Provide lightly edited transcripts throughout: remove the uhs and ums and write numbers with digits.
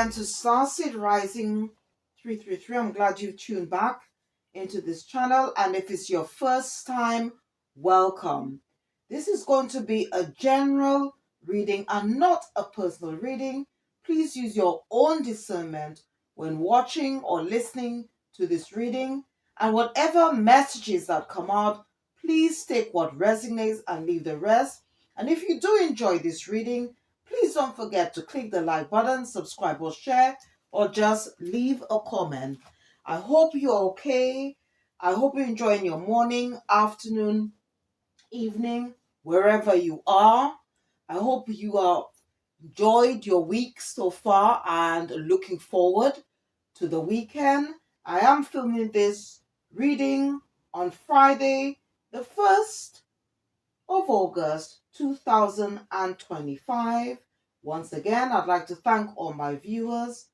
again to Starseed Rising 333. I'm glad you've tuned back into this channel. And if it's your first time, welcome. This is going to be a general reading and not a personal reading. Please use your own discernment when watching or listening to this reading. And whatever messages that come out, please take what resonates and leave the rest. And if you do enjoy this reading, please don't forget to click the like button, subscribe or share, or just leave a comment. I hope you're okay. I hope you're enjoying your morning, afternoon, evening, wherever you are. I hope you are enjoyed your week so far and looking forward to the weekend. I am filming this reading on Friday, the 1st of August 2025. Once again, I'd like to thank all my viewers,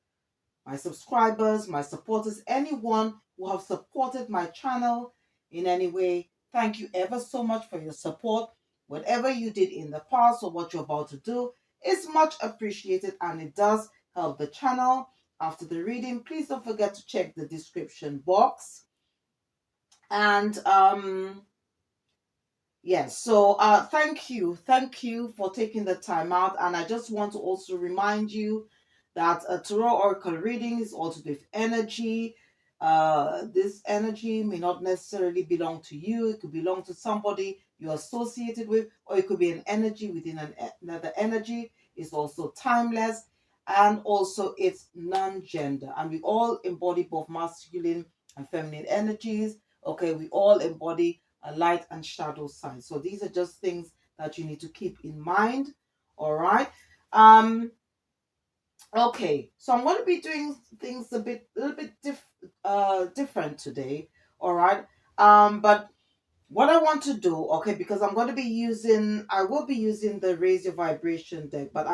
my subscribers, my supporters, anyone who have supported my channel in any way. Thank you ever so much for your support. Whatever you did in the past or what you're about to do is much appreciated, and it does help the channel. After the reading, please don't forget to check the description box. And yes, so thank you for taking the time out. And I just want to also remind you that a tarot oracle reading is also with energy. This energy may not necessarily belong to you. It could belong to somebody you're associated with, or it could be an energy within another energy. It's also timeless, and also it's non-gender. And we all embody both masculine and feminine energies. Okay, we all embody a light and shadow side. So these are just things that you need to keep in mind. All right. Okay, so I'm going to be doing things a little bit different today. All right. But what I want to do, okay, because I will be using the Raise Your Vibration deck. But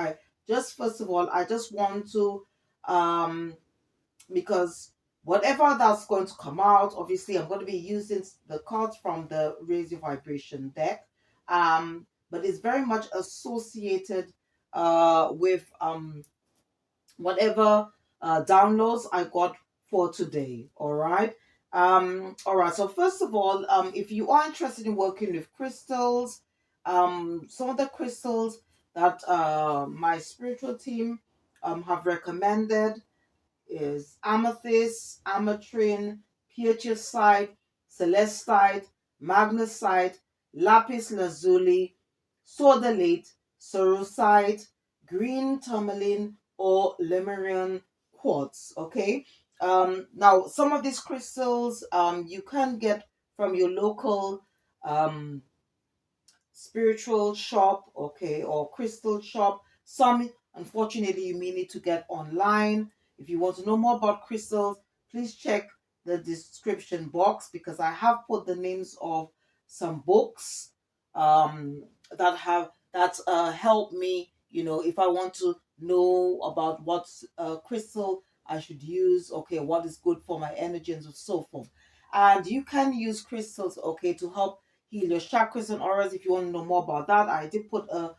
first of all, I just want to, because whatever that's going to come out, obviously I'm going to be using the cards from the Raise Your Vibration deck, but it's very much associated with whatever downloads I got for today. All right. All right, so first of all, if you are interested in working with crystals, some of the crystals that my spiritual team have recommended is amethyst, ametrine, purchasite, celestite, magnesite, lapis lazuli, sodalite, sorosite, green tourmaline, or Lemurian quartz. Okay. Now some of these crystals you can get from your local spiritual shop, okay, or crystal shop. Some, unfortunately, you may need to get online. If you want to know more about crystals, please check the description box, because I have put the names of some books that help me, if I want to know about what crystal I should use, okay, what is good for my energy and so forth. And you can use crystals, okay, to help heal your chakras and auras. If you want to know more about that, I did put a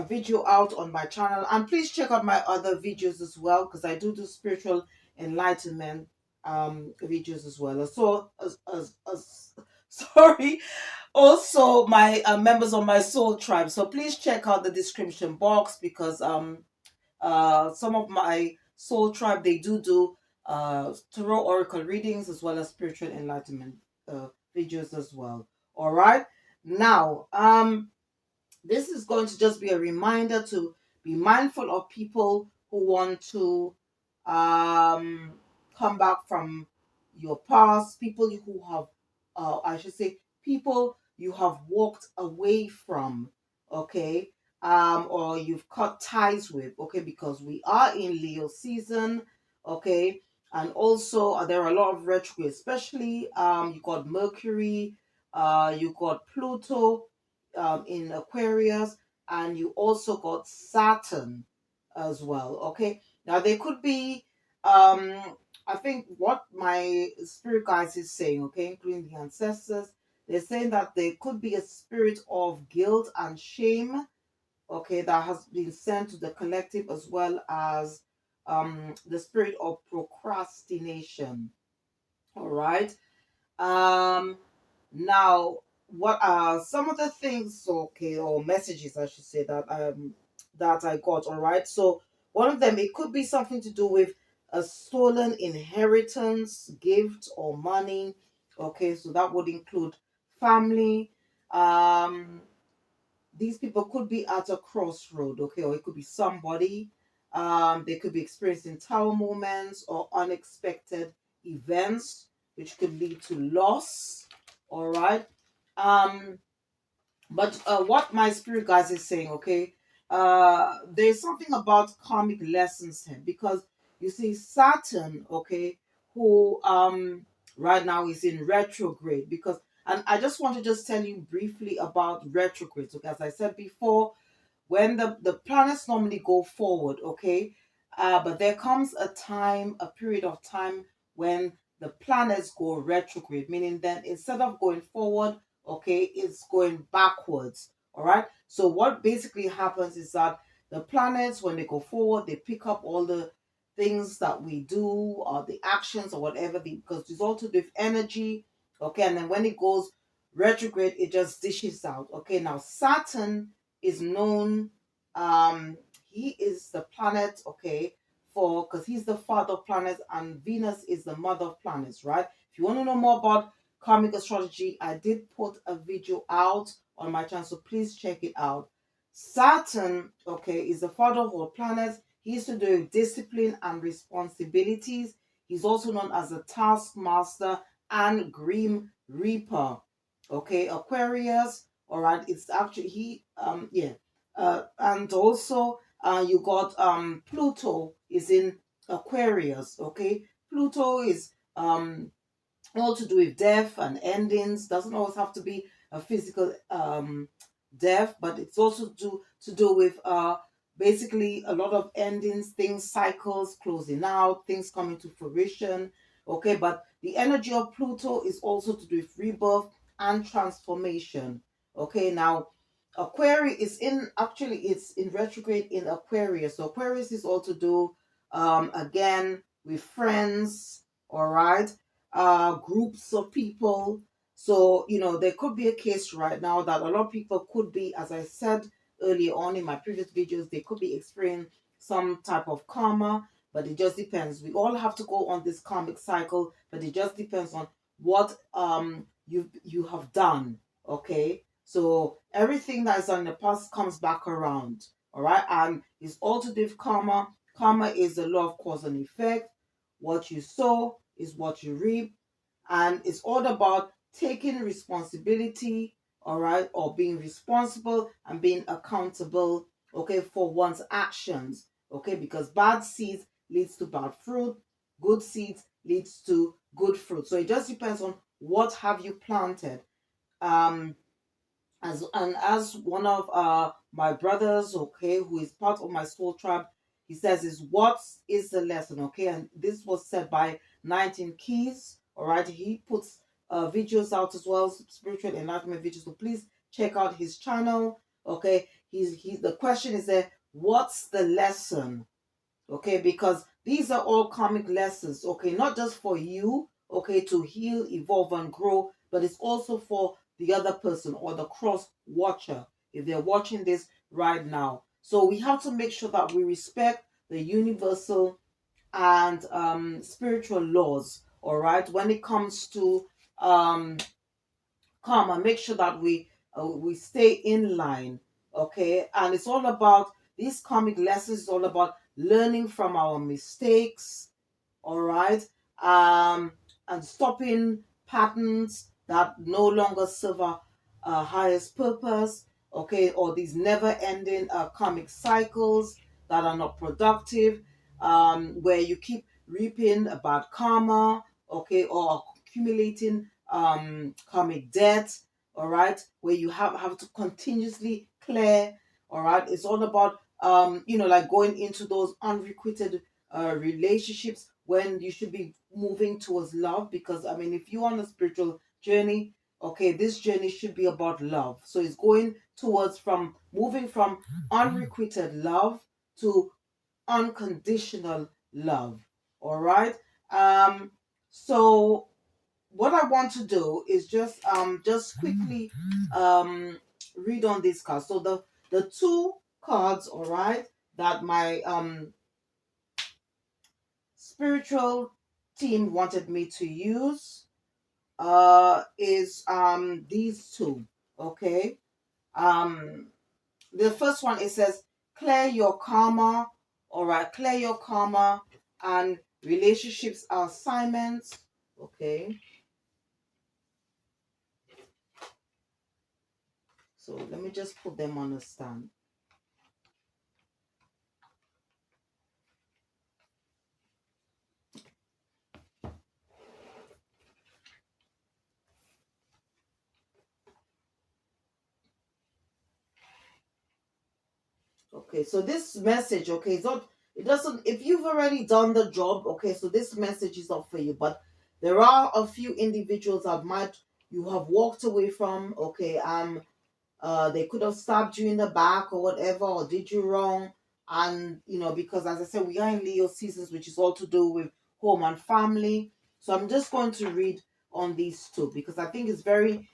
video out on my channel, and please check out my other videos as well, because I do spiritual enlightenment videos as well. So sorry, also my members of my soul tribe. So please check out the description box, because some of my soul tribe, they do tarot oracle readings as well as spiritual enlightenment videos as well. All right. Now, this is going to just be a reminder to be mindful of people who want to come back from your past, people who have, I should say, people you have walked away from, okay, or you've cut ties with, okay, because we are in Leo season, okay, and also there are a lot of retrograde, especially you got Mercury, you got Pluto in Aquarius, and you also got Saturn as well. Okay, now there could be, I think what my spirit guides is saying, okay, including the ancestors, they're saying that there could be a spirit of guilt and shame, okay, that has been sent to the collective, as well as the spirit of procrastination. All right. Um, Now, what are some of the things, okay, or messages I should say, that I got? All right. So one of them, it could be something to do with a stolen inheritance, gift, or money. Okay, so that would include family. Um, these people could be at a crossroad, okay, or it could be somebody. They could be experiencing tower moments or unexpected events, which could lead to loss. All right. Um, but what my spirit guys is saying, okay, there's something about karmic lessons here because you see Saturn, okay, who right now is in retrograde because, and I just want to just tell you briefly about retrogrades. Okay, as I said before, when the planets normally go forward, okay, but there comes a time, a period of time when the planets go retrograde, meaning that instead of going forward, okay, it's going backwards. All right. So what basically happens is that the planets, when they go forward, they pick up all the things that we do or the actions or whatever, because it's all to do with energy. Okay, and then when it goes retrograde, it just dishes out. Okay, now Saturn is known, um he is the planet, okay, for because he's the father of planets and Venus is the mother of planets, right? If you want to know more about karmic astrology, I did put a video out on my channel, so please check it out. Saturn, okay, is the father of all planets. He used to do discipline and responsibilities. He's also known as a taskmaster and grim reaper. Okay, Aquarius. All right, it's actually he. Yeah, and also you got Pluto is in Aquarius. Okay, Pluto is all to do with death and endings. Doesn't always have to be a physical death, but it's also to do with basically a lot of endings, things, cycles closing out, things coming to fruition. Okay, but the energy of Pluto is also to do with rebirth and transformation. Okay, now Aquarius is in, actually it's in retrograde in Aquarius. So Aquarius is all to do again with friends, all right, groups of people. So, there could be a case right now that a lot of people could be, as I said earlier on in my previous videos, they could be experiencing some type of karma, but it just depends. We all have to go on this karmic cycle, but it just depends on what you have done. Okay. So everything that is done in the past comes back around. All right. And it's all to do with karma. Karma is the law of cause and effect. What you sow is what you reap. And it's all about taking responsibility, all right, or being responsible and being accountable, okay, for one's actions, okay, because bad seeds leads to bad fruit, good seeds leads to good fruit. So it just depends on what have you planted. Um, as one of my brothers, okay, who is part of my soul tribe, he says is what is the lesson, okay? And this was said by 19 Keys, all right? He puts videos out as well, spiritual enlightenment videos. So please check out his channel, okay? He's the question is there, what's the lesson? Okay, because these are all karmic lessons, okay, not just for you, okay, to heal, evolve, and grow, but it's also for the other person or the cross watcher if they're watching this right now. So we have to make sure that we respect the universal and spiritual laws, all right, when it comes to um karma. Make sure that we stay in line, okay? And it's all about these karmic lessons. Is all about learning from our mistakes, all right, and stopping patterns that no longer serve our highest purpose, okay, or these never-ending karmic cycles that are not productive, where you keep reaping a bad karma, okay, or accumulating karmic debt, all right, where you have to continuously clear, all right. It's all about like going into those unrequited relationships when you should be moving towards love, because I mean, if you're on a spiritual journey, okay, this journey should be about love. So it's going towards from moving from unrequited love to unconditional love. All right. Um, so what I want to do is just quickly read on this card. So the two cards, all right, that my spiritual team wanted me to use is these two. Okay. Um the first one, it says clear your karma. All right, clear your karma and relationships are assignments. Okay. So let me just put them on a stand. Okay, so this message, okay, it's not, it doesn't, if you've already done the job, okay, so this message is not for you, but there are a few individuals that might, you have walked away from, okay, they could have stabbed you in the back or whatever, or did you wrong. And, because as I said, we are in Leo seasons, which is all to do with home and family. So I'm just going to read on these two because I think it's very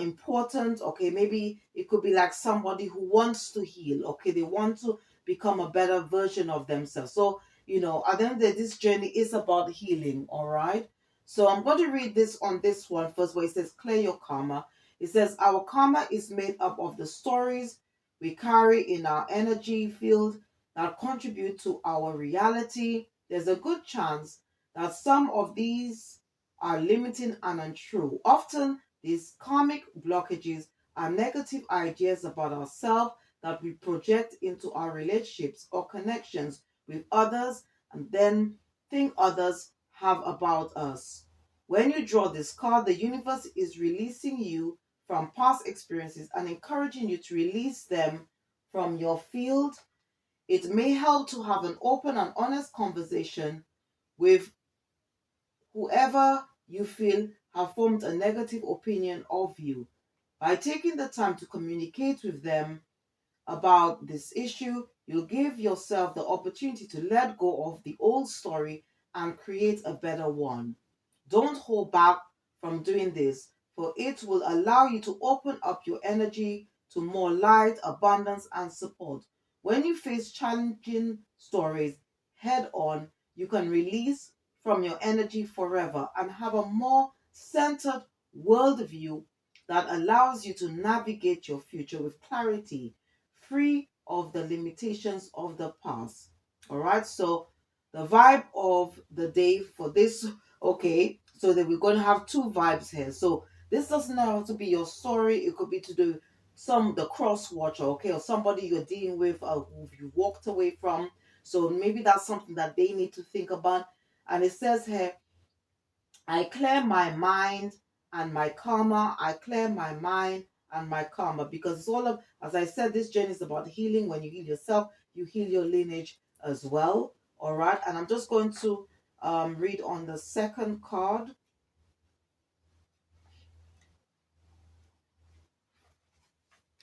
important. Okay, maybe it could be like somebody who wants to heal. Okay, they want to become a better version of themselves. So, at the end of the day, this journey is about healing. All right. So I'm going to read this on this one first, where it says, clear your karma. It says, our karma is made up of the stories we carry in our energy field that contribute to our reality. There's a good chance that some of these are limiting and untrue. Often, these karmic blockages are negative ideas about ourselves that we project into our relationships or connections with others and then think others have about us. When you draw this card, the universe is releasing you from past experiences and encouraging you to release them from your field. It may help to have an open and honest conversation with whoever you feel have formed a negative opinion of you. By taking the time to communicate with them about this issue, you'll give yourself the opportunity to let go of the old story and create a better one. Don't hold back from doing this, for it will allow you to open up your energy to more light, abundance, and support. When you face challenging stories head on, you can release from your energy forever and have a more centered worldview that allows you to navigate your future with clarity, free of the limitations of the past. All right, so the vibe of the day for this, okay, so that we're going to have two vibes here. So this doesn't have to be your story, it could be to do the cross watcher, okay, or somebody you're dealing with who you walked away from. So maybe that's something that they need to think about. And it says here, I clear my mind and my karma. I clear my mind and my karma, because it's all of, as I said, this journey is about healing. When you heal yourself, you heal your lineage as well. All right. And I'm just going to read on the second card.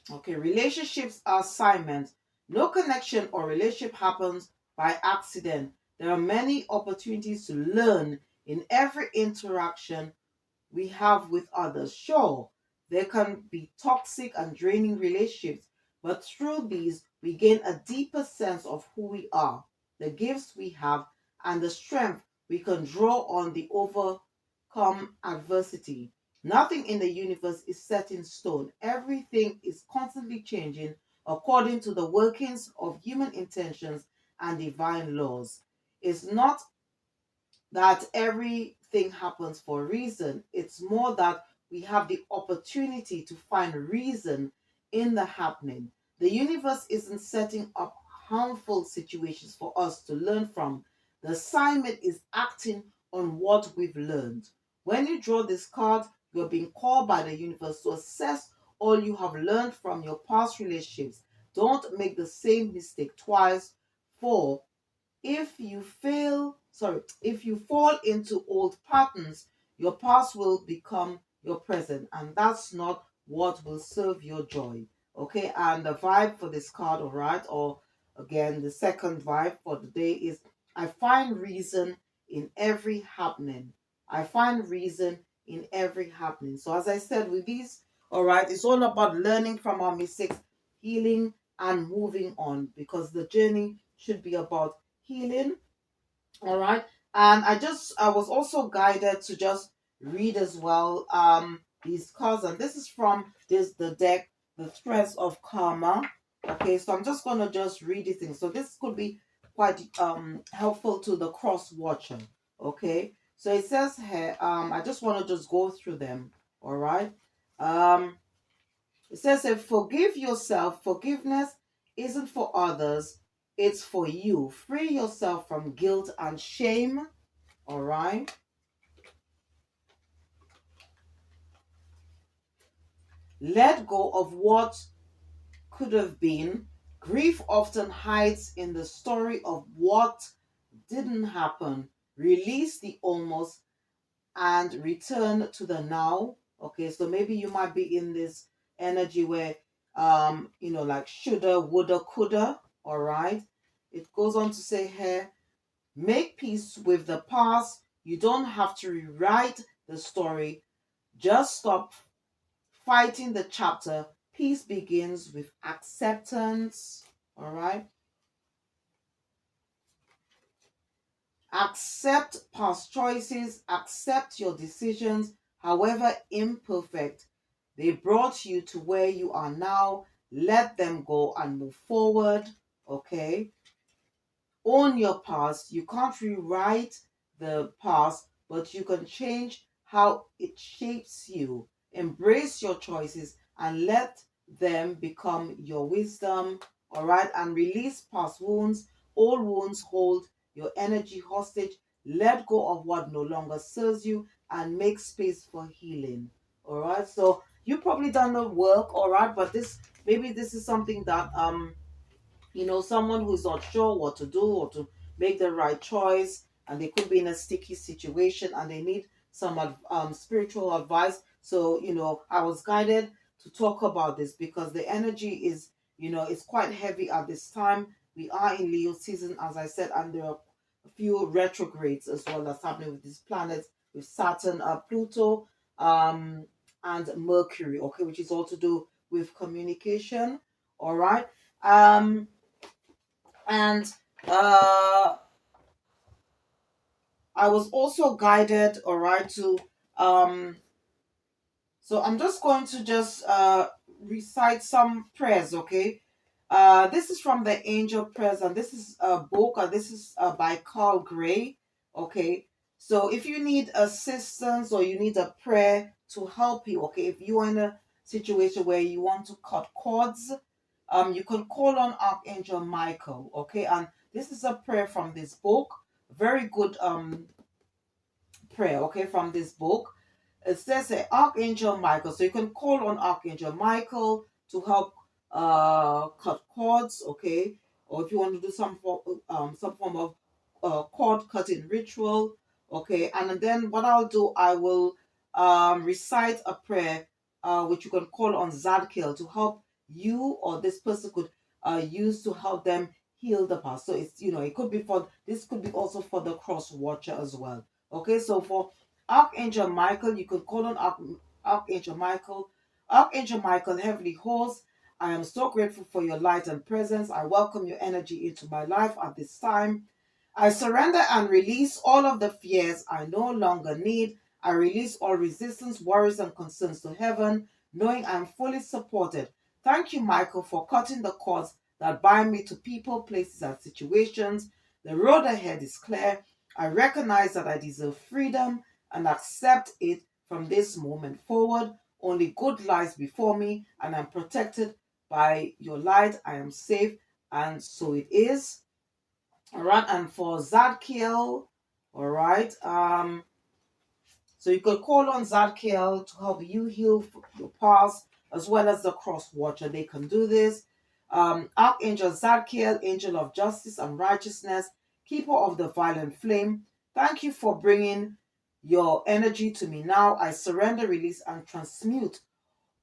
Okay. Relationships are assignments. No connection or relationship happens by accident. There are many opportunities to learn in every interaction we have with others. Sure, there can be toxic and draining relationships, but through these, we gain a deeper sense of who we are, the gifts we have, and the strength we can draw on to overcome adversity. Nothing in the universe is set in stone. Everything is constantly changing according to the workings of human intentions and divine laws. It's not that everything happens for a reason. It's more that we have the opportunity to find reason in the happening. The universe isn't setting up harmful situations for us to learn from. The assignment is acting on what we've learned. When you draw this card, you're being called by the universe to assess all you have learned from your past relationships. Don't make the same mistake twice. For if you fall into old patterns, your past will become your present, and that's not what will serve your joy. Okay, and the vibe for this card, all right, or Again, the second vibe for the day is I find reason in every happening. I find reason in every happening. So as I said, with these, all right, it's all about learning from our mistakes, healing and moving on, because the journey should be about healing. All right. And I was also guided to just read as well these cards, and this is from the deck, the Threads of Karma. Okay, so I'm just gonna just read these things. So this could be quite helpful to the cross watcher. Okay. So it says here, I just want to just go through them. All right. Um it says, forgive yourself. Forgiveness isn't for others, it's for you. Free yourself from guilt and shame. All right. Let go of what could have been. Grief often hides in the story of what didn't happen. Release the almost and return to the now. Okay, so maybe you might be in this energy where like shoulda, woulda, coulda. All right. It goes on to say here, make peace with the past. You don't have to rewrite the story. Just stop fighting the chapter. Peace begins with acceptance. All right. Accept past choices, accept your decisions, however imperfect. They brought you to where you are now. Let them go and move forward. Okay. Own your past. You can't rewrite the past, but you can change how it shapes you. Embrace your choices and let them become your wisdom. All right. And release past wounds. Old wounds hold your energy hostage. Let go of what no longer serves you and make space for healing. All right. So you probably done the work. All right. But maybe this is something that someone who's not sure what to do or to make the right choice, and they could be in a sticky situation and they need some spiritual advice. So I was guided to talk about this because the energy is it's quite heavy at this time. We are in Leo season, as I said, and there are a few retrogrades as well that's happening with these planets, with Saturn, Pluto, um and Mercury, okay, which is all to do with communication. All right. And uh I was also guided, all right, to um so I'm just going to just recite some prayers, okay. This is from the Angel Prayers, and this is a book, this is by Carl Gray. Okay, so if you need assistance or you need a prayer to help you, okay, if you are in a situation where you want to cut cords, you can call on Archangel Michael, okay. And this is a prayer from this book, very good prayer, okay, from this book. It says Archangel Michael, so you can call on Archangel Michael to help cut cords, okay, or if you want to do some form of cord cutting ritual, okay. And then what I'll do, I will recite a prayer which you can call on Zadkiel to help you, or this person could use to help them heal the past. So it's it could be for this, could be also for the cross watcher as well. Okay, so for Archangel Michael, you could call on Archangel Michael. Archangel Michael, heavenly host, I am so grateful for your light and presence. I welcome your energy into my life at this time. I surrender and release all of the fears I no longer need. I release all resistance, worries, and concerns to heaven, knowing I am fully supported. Thank you, Michael, for cutting the cords that bind me to people, places, and situations. The road ahead is clear. I recognize that I deserve freedom and accept it from this moment forward. Only good lies before me, and I'm protected by your light. I am safe, and so it is. All right, and for Zadkiel, all right, so you could call on Zadkiel to help you heal your past as well as the cross watcher. They can do this. Archangel Zadkiel, angel of justice and righteousness, keeper of the violent flame. Thank you for bringing your energy to me now. I surrender, release, and transmute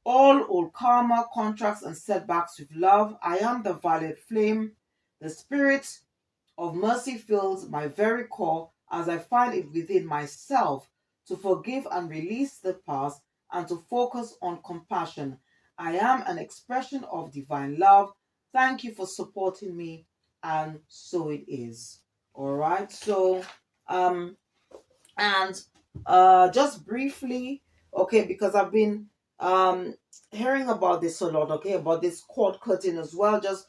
all old karma, contracts, and setbacks with love. I am the violet flame. The spirit of mercy fills my very core as I find it within myself to forgive and release the past and to focus on compassion. I am an expression of divine love. Thank you for supporting me, and so it is. All right. So, um, and just briefly, okay, because I've been um hearing about this a lot, okay, about this cord cutting as well, just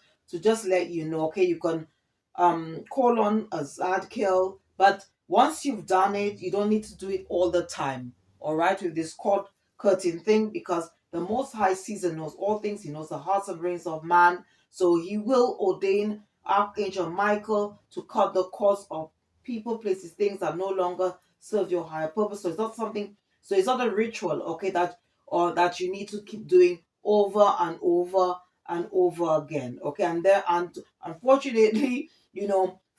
let you know, okay, you can call on a Zadkiel, but once you've done it, you don't need to do it all the time, all right, with this cord cutting thing, because the Most High sees and knows all things. He knows the hearts and brains of man, so he will ordain Archangel Michael to cut the cords of people, places, things that no longer serve your higher purpose. So it's not something, so it's not a ritual, okay, that or that you need to keep doing over and over and over again. Okay, and unfortunately,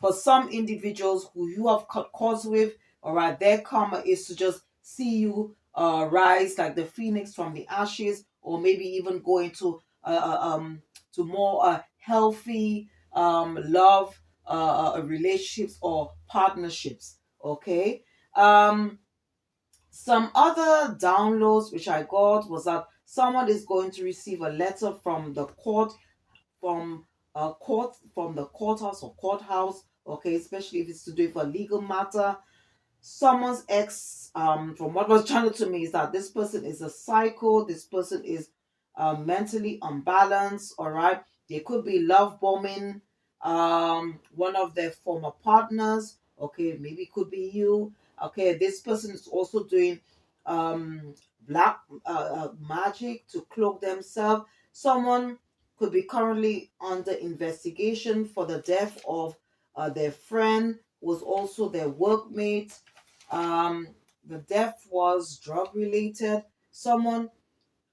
for some individuals who you have cut cords with, all right, their karma is to just see you rise like the phoenix from the ashes, or maybe even go into to more healthy love relationships or partnerships. Okay. um some other downloads which I got was that someone is going to receive a letter from the court, from from the courthouse or courthouse, okay, especially if it's to do with a legal matter. Someone's ex, from what was channeled to me, is that this person is a psycho, this person is mentally unbalanced, all right. They could be love bombing one of their former partners, okay, maybe it could be you, okay. This person is also doing black magic to cloak themselves. Someone could be currently under investigation for the death of their friend who was also their workmate. um, the death was drug related. Someone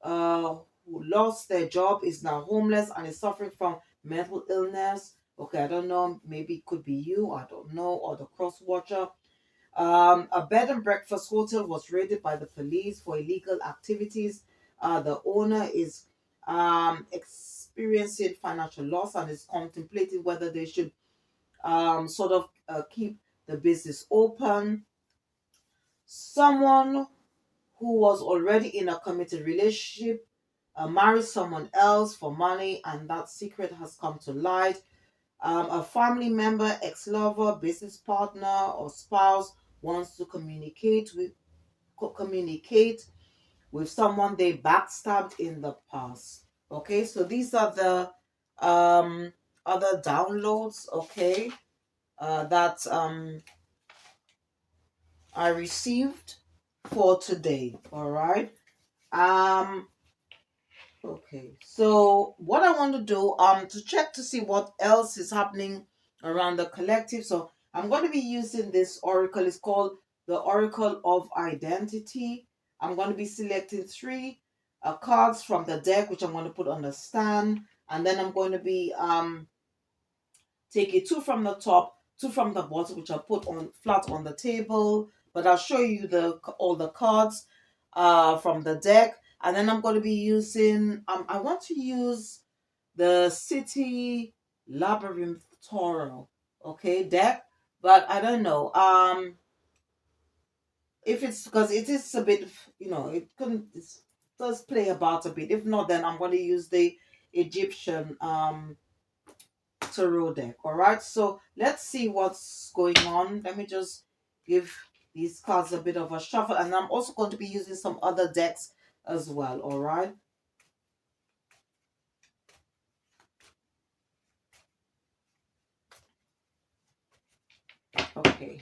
who lost their job is now homeless and is suffering from mental illness. Okay, I don't know. Maybe it could be you. I don't know. Or the cross watcher. A bed and breakfast hotel was raided by the police for illegal activities. The owner is experiencing financial loss and is contemplating whether they should sort of keep the business open. Someone who was already in a committed relationship married someone else for money, and that secret has come to light. A family member, ex-lover, business partner, or spouse wants to communicate with someone they backstabbed in the past. Okay, so these are the other downloads. Okay, that I received for today. All right. Um, Okay, so what I want to do, to check to see what else is happening around the collective. So I'm going to be using this oracle. It's called the Oracle of Identity. I'm going to be selecting three cards from the deck, which I'm going to put on the stand, and then I'm going to be taking two from the top, two from the bottom, which I'll put on flat on the table. But I'll show you the all the cards from the deck, and then I'm going to be using I want to use the City Labyrinth Toro, okay, deck, but I don't know if it's because it is a bit, it couldn't it does play about a bit. If not, then I'm going to use the Egyptian tarot deck. All right, so let's see what's going on. Let me just give these cards a bit of a shuffle, and I'm also going to be using some other decks as well. All right. Okay.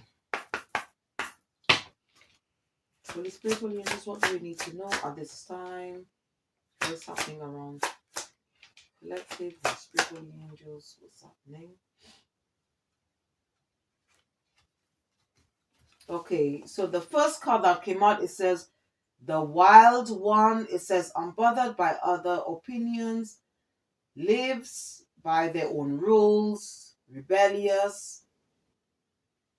Holy Spirit, Holy Angels, what do we need to know at this time? What's happening around collective? Holy Spirit, Holy Angels, what's happening? Okay, so the first card that came out, it says the Wild One. It says unbothered by other opinions, lives by their own rules, rebellious,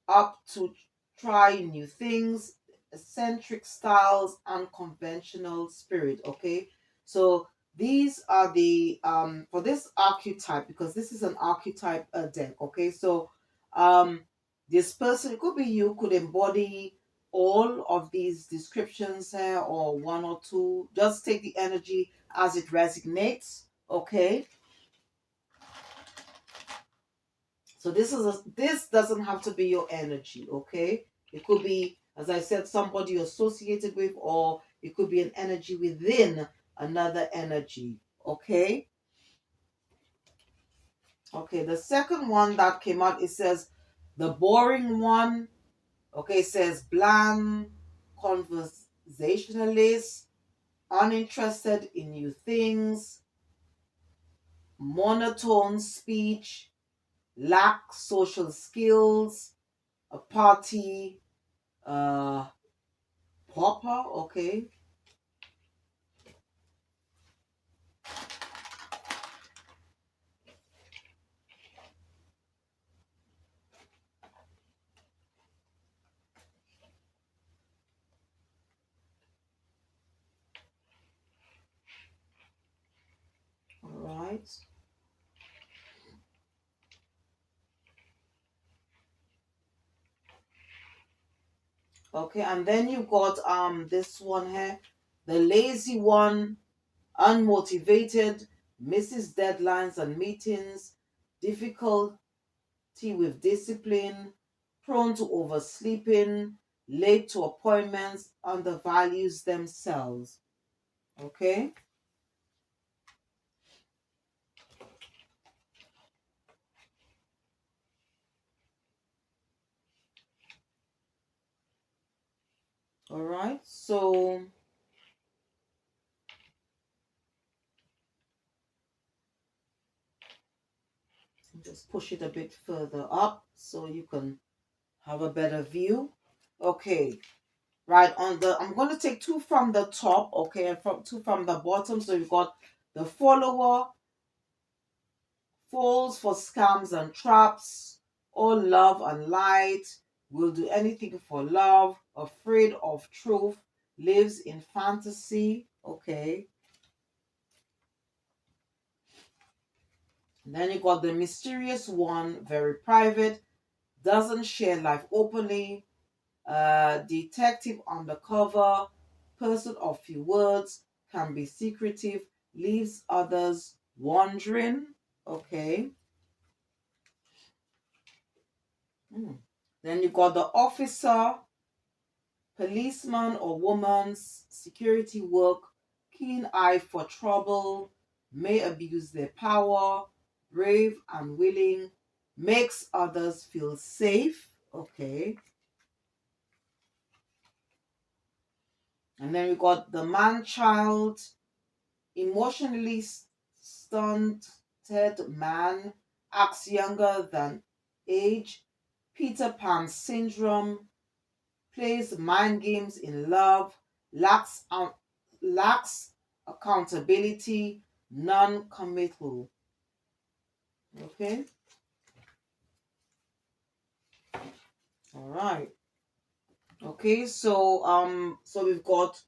up to try new things, eccentric styles, unconventional spirit. Okay, so these are the for this archetype, because this is an archetype deck. Okay, so um this person, it could be you, could embody all of these descriptions here or one or two. Just take the energy as it resonates. Okay, so this doesn't have to be your energy. Okay, it could be, as I said, somebody you're associated with, or it could be an energy within another energy. Okay. Okay, the second one that came out, it says the boring one. Okay, it says bland, conversationalist, uninterested in new things, monotone speech, lack social skills, a party popper. Okay, all right. Okay, and then you got this one here, the lazy one, unmotivated, misses deadlines and meetings, difficulty with discipline, prone to oversleeping, late to appointments, undervalues themselves. Okay? All right. So just push it a bit further up so you can have a better view. Okay. Right, on the, I'm going to take two from the top, okay, and from two from the bottom. So you've got the follower, falls for scams and traps, all love and light, will do anything for love, afraid of truth, lives in fantasy. Okay. And then you got the mysterious one, very private, doesn't share life openly, detective undercover, person of few words, can be secretive, leaves others wondering. Okay. Hmm. Then you got the officer, policeman or woman's security work, keen eye for trouble, may abuse their power, brave and willing, makes others feel safe. Okay. And then we got the man child, emotionally stunted man, acts younger than age, Peter Pan syndrome, plays mind games in love, lacks lacks accountability, non-committal. Okay, all right. Okay, so so we've got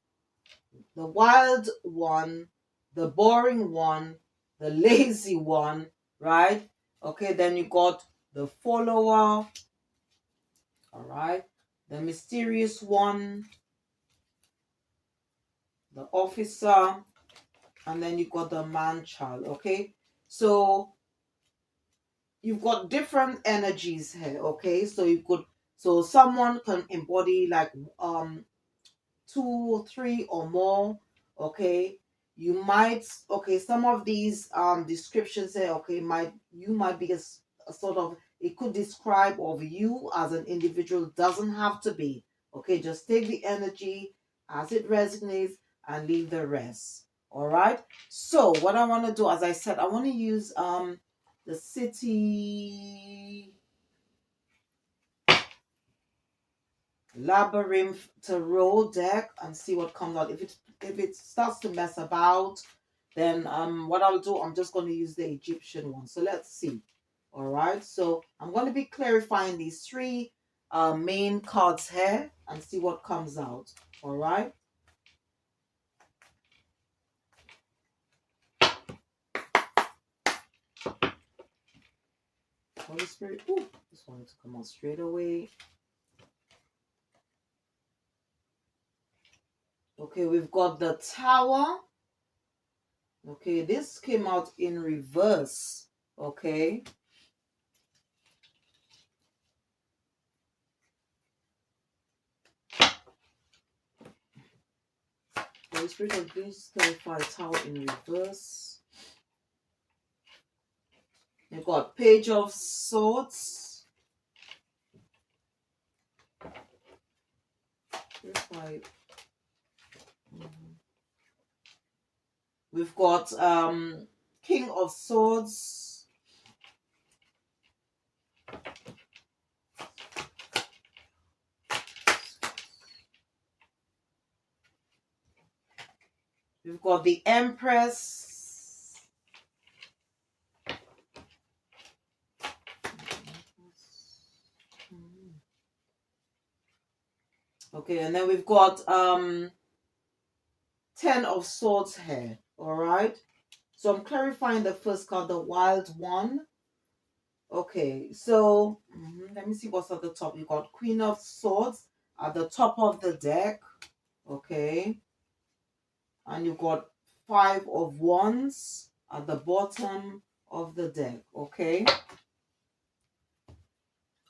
the wild one, the boring one, the lazy one, right? Okay, then you got the follower, all right, the mysterious one, the officer, and then you got the man child. Okay, so you've got different energies here. Okay, so you could, so someone can embody like two or three or more. Okay, you might, okay, some of these descriptions here, okay, might, you might be a sort of, it could describe of you as an individual, doesn't have to be. Okay, just take the energy as it resonates and leave the rest. All right, so what I want to do, as I said, I want to use the city labyrinth tarot deck and see what comes out. If it starts to mess about, then what I'll do, I'm just going to use the Egyptian one. So let's see. All right, so I'm going to be clarifying these three main cards here and see what comes out. All right. Holy Spirit. Ooh, just wanted to come out straight away. Okay, we've got the Tower. Okay, this came out in reverse. Okay. Holy Spirit, please clarify Tower in reverse. You've got Page of Swords. We've got King of Swords. We've got the Empress. Okay, and then we've got Ten of Swords here. All right. So I'm clarifying the first card, the Wild One. Okay, so let me see what's at the top. You got Queen of Swords at the top of the deck. Okay. And you got Five of Wands at the bottom of the deck. Okay.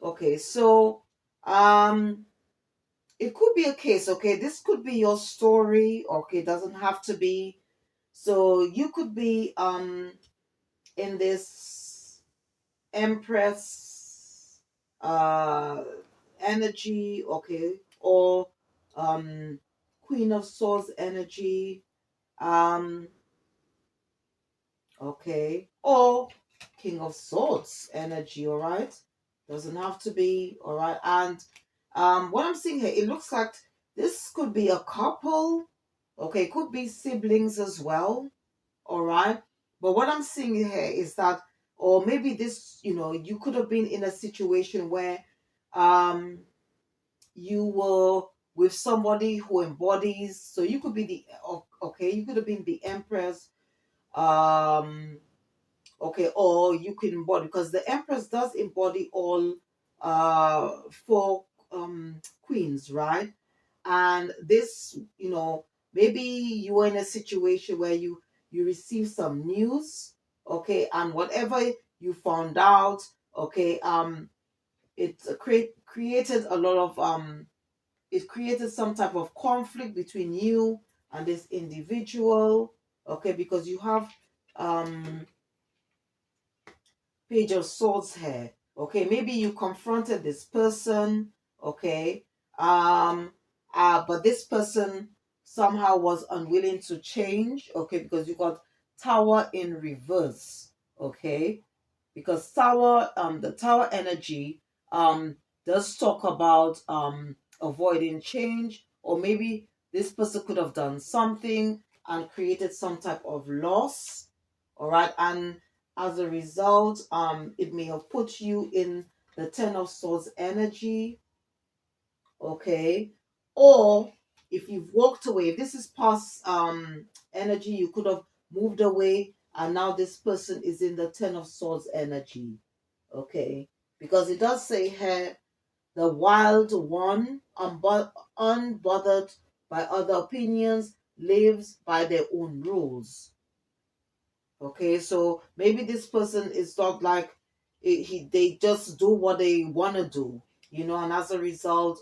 Okay, so it could be a case, okay? This could be your story, okay? It doesn't have to be. So you could be in this Empress energy, okay, or Queen of Swords energy, okay, or King of Swords energy, all right? Doesn't have to be, all right? And what I'm seeing here, it looks like this could be a couple, okay, could be siblings as well, all right? But what I'm seeing here is that, or maybe this, you could have been in a situation where you were with somebody who embodies, so you could be okay, you could have been the Empress, um, okay, or you can embody, because the Empress does embody all four queens, right? And this, maybe you were in a situation where you received some news, okay, and whatever you found out, okay, it created a lot of it created some type of conflict between you and this individual, okay, because you have um Page of Swords here. Okay, maybe you confronted this person, okay, but this person somehow was unwilling to change, okay, because you got Tower in reverse, okay, because the Tower energy does talk about avoiding change, or maybe this person could have done something and created some type of loss, all right, and as a result, it may have put you in the Ten of Swords energy, okay? Or if you've walked away, if this is past energy, you could have moved away, and now this person is in the Ten of Swords energy, okay? Because it does say here, the Wild One, unbothered by other opinions, lives by their own rules. Okay, so maybe this person is not like they just do what they want to do, and as a result,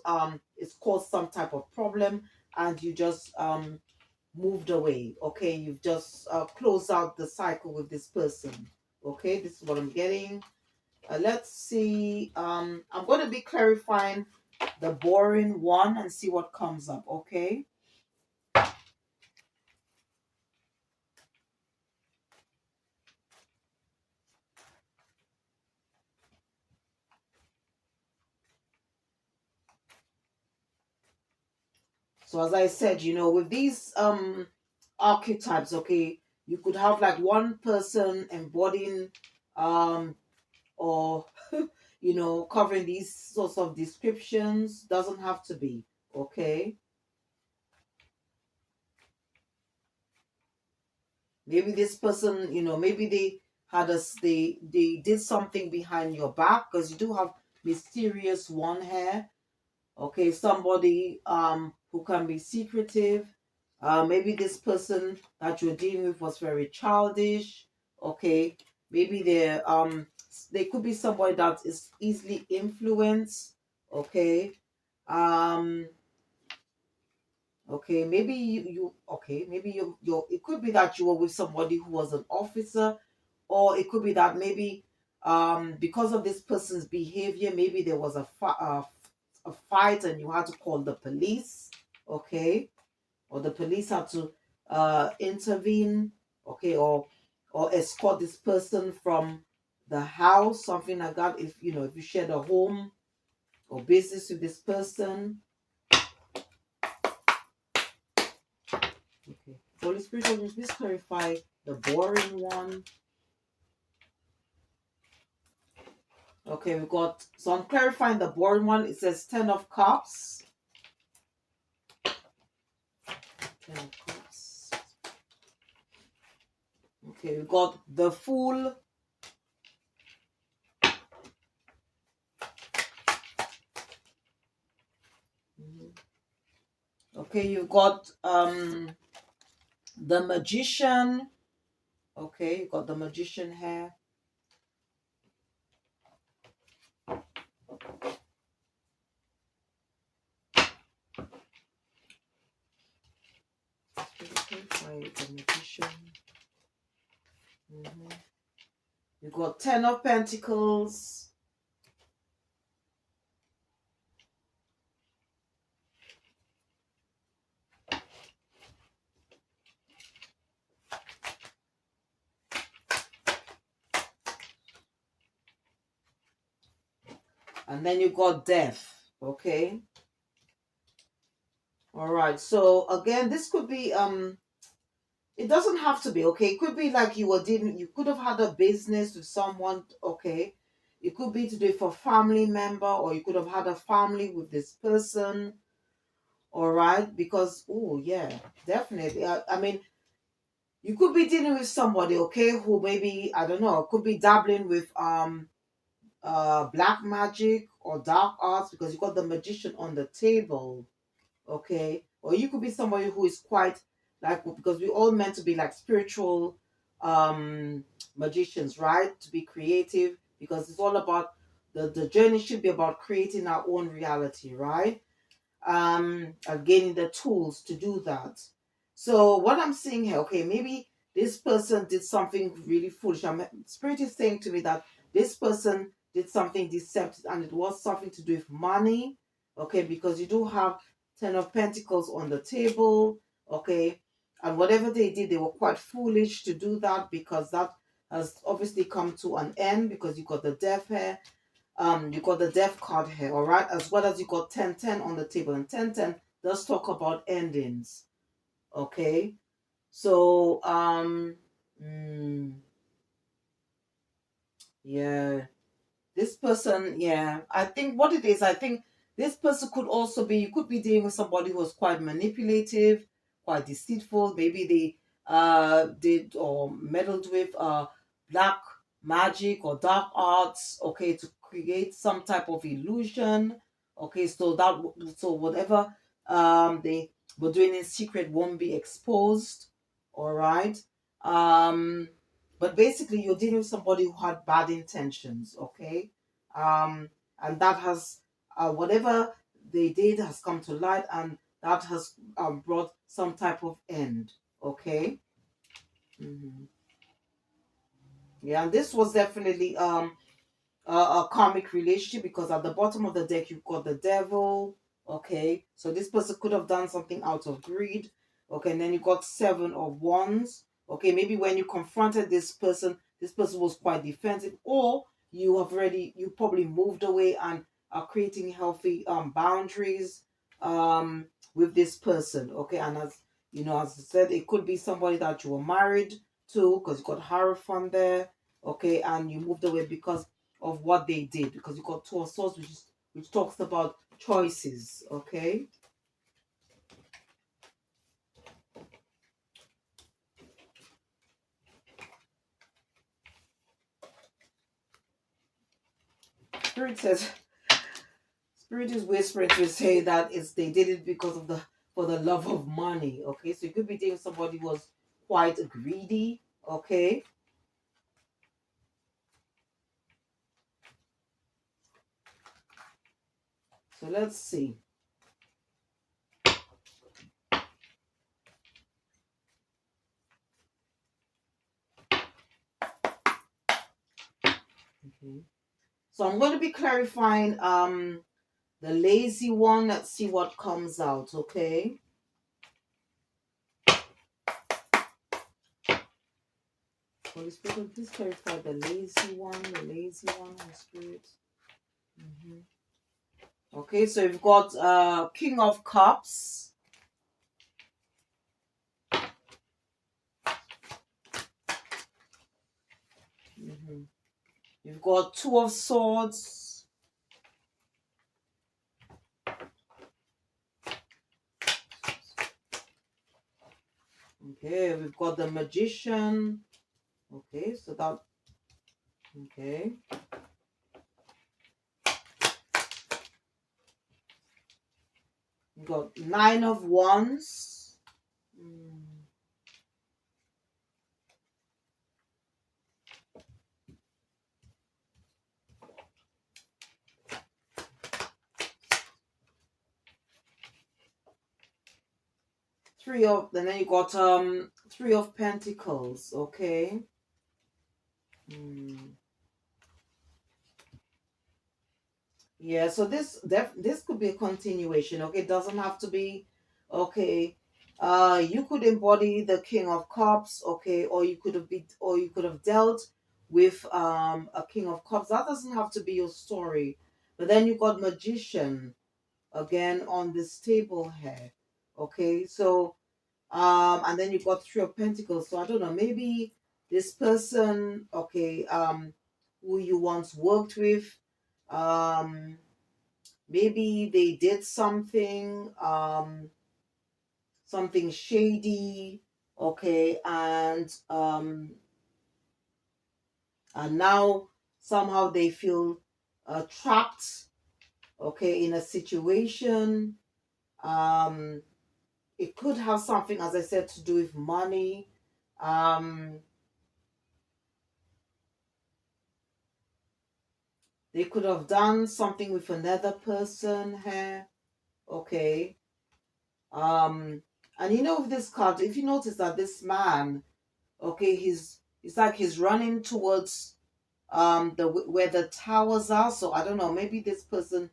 it's caused some type of problem, and you just moved away. Okay, you've just closed out the cycle with this person. Okay, this is what I'm getting. Let's see. I'm going to be clarifying the boring one and see what comes up. Okay. So as I said, with these archetypes, okay, you could have like one person embodying or covering these sorts of descriptions. Doesn't have to be, okay. Maybe this person, maybe they had us, they did something behind your back, because you do have mysterious one here. Okay, somebody who can be secretive. Maybe this person that you're dealing with was very childish. Okay, maybe they could be somebody that is easily influenced. Okay, um, okay, maybe maybe you it could be that you were with somebody who was an officer, or it could be that maybe because of this person's behavior, maybe there was a fight and you had to call the police. Okay, or the police had to intervene. Okay, or escort this person from the house, something like that, if you know, if you shared a home or business with this person. Okay, Holy Spirit, can you please clarify the boring one? Okay, we got, so I'm clarifying the boring one. It says 10 of Cups. 10 of Cups. Okay, we got the Fool. Okay, you got the Magician. Okay, you got the Magician here. The Magician. You got 10 of Pentacles. And then you got Death. Okay. All right. So again, this could be it doesn't have to be, okay. It could be like you could have had a business with someone, okay. It could be to do it for family member, or you could have had a family with this person. All right, because oh yeah, definitely. I mean, you could be dealing with somebody, okay, who maybe, I don't know, could be dabbling with black magic or dark arts, because you got the Magician on the table. Okay, or you could be somebody who is quite like, because we all meant to be like spiritual magicians, right? To be creative, because it's all about the journey should be about creating our own reality, right? And gaining the tools to do that. So what I'm seeing here, okay, maybe this person did something really foolish. Spirit is saying to me that this person did something deceptive, and it was something to do with money. Okay, because you do have 10 of Pentacles on the table. Okay, and whatever they did, they were quite foolish to do that, because that has obviously come to an end, because you got the Death here. You got the Death card here, all right, as well as you got 1010 on the table, and 1010 does talk about endings. Okay, so yeah, this person, yeah, I think what it is, I think this person could also be, you could be dealing with somebody who was quite manipulative, quite deceitful. Maybe they did or meddled with black magic or dark arts, okay, to create some type of illusion. Okay, so so whatever they were doing in secret won't be exposed. All right. Um but basically, you're dealing with somebody who had bad intentions, okay? Um, and that has, whatever they did has come to light, and that has brought some type of end, okay? hmm Yeah, and this was definitely a karmic relationship, because at the bottom of the deck you've got the Devil. Okay, so this person could have done something out of greed. Okay, and then you got 7 of Wands. Okay, maybe when you confronted this person was quite defensive, or you probably moved away and are creating healthy boundaries with this person. Okay, and as you know, as I said, it could be somebody that you were married to, because you got Hierophant there. Okay, and you moved away because of what they did, because you got 2 of Swords, which talks about choices. Okay. Spirit is whispering to say that they did it because of for the love of money. Okay, so you could be thinking somebody was quite greedy. Okay. So let's see. Okay. So I'm going to be clarifying the lazy one. Let's see what comes out, okay? Holy Spirit, please clarify the lazy one, Holy Spirit. Okay, so you've got King of Cups. You've got Two of Swords. Okay, we've got the Magician. Okay, so that, okay. We've got Nine of Wands. Then you got Three of Pentacles, okay. Yeah, so this could be a continuation, okay? It doesn't have to be, okay. You could embody the King of Cups, okay, or you could have dealt with a King of Cups. That doesn't have to be your story. But then you got Magician again on this table here, okay? So and then you got Three of Pentacles. So I don't know, maybe this person, okay, who you once worked with, maybe they did something shady, okay, and now somehow they feel trapped, okay, in a situation. It could have something, as I said, to do with money. They could have done something with another person here, okay. And you know, with this card, if you notice that this man, okay, it's like he's running towards the where the towers are. So I don't know, maybe this person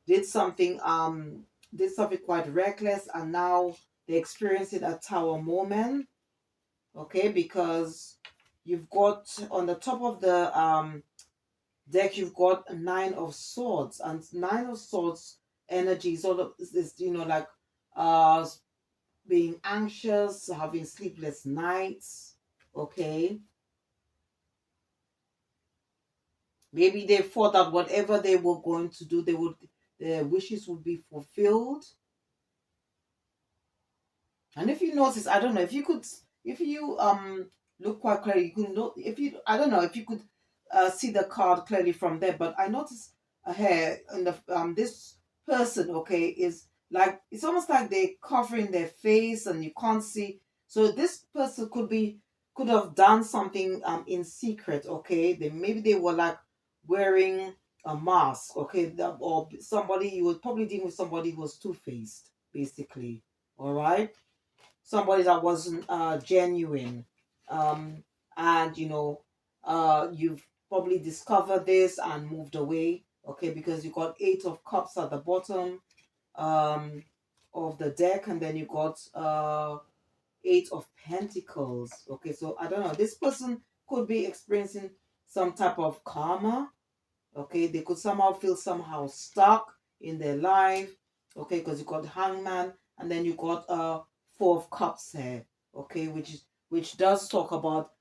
did something quite reckless, and now they're experiencing a tower moment, okay, because you've got on the top of the deck, you've got Nine of Swords, and Nine of Swords energy is all of this, you know, like uh being anxious, having sleepless nights, okay. Maybe they thought that whatever they were going to do, their wishes would be fulfilled. And if you notice, I don't know if you could, if you look quite clearly, you could know if you, I don't know if you could see the card clearly from there. But I noticed a hair in the this person, okay, is like it's almost like they're covering their face and you can't see. So this person could have done something in secret, okay. Maybe they were like wearing a mask, okay, or somebody you were probably dealing with somebody who was two-faced, basically. All right, somebody that wasn't genuine, and you know, you've probably discovered this and moved away, okay, because you got Eight of Cups at the bottom um, of the deck, and then you got Eight of Pentacles, okay. So I don't know, this person could be experiencing some type of karma, okay. They could somehow feel somehow stuck in their life, okay, because you got Hangman, and then you got Four of Cups here, okay, which does talk about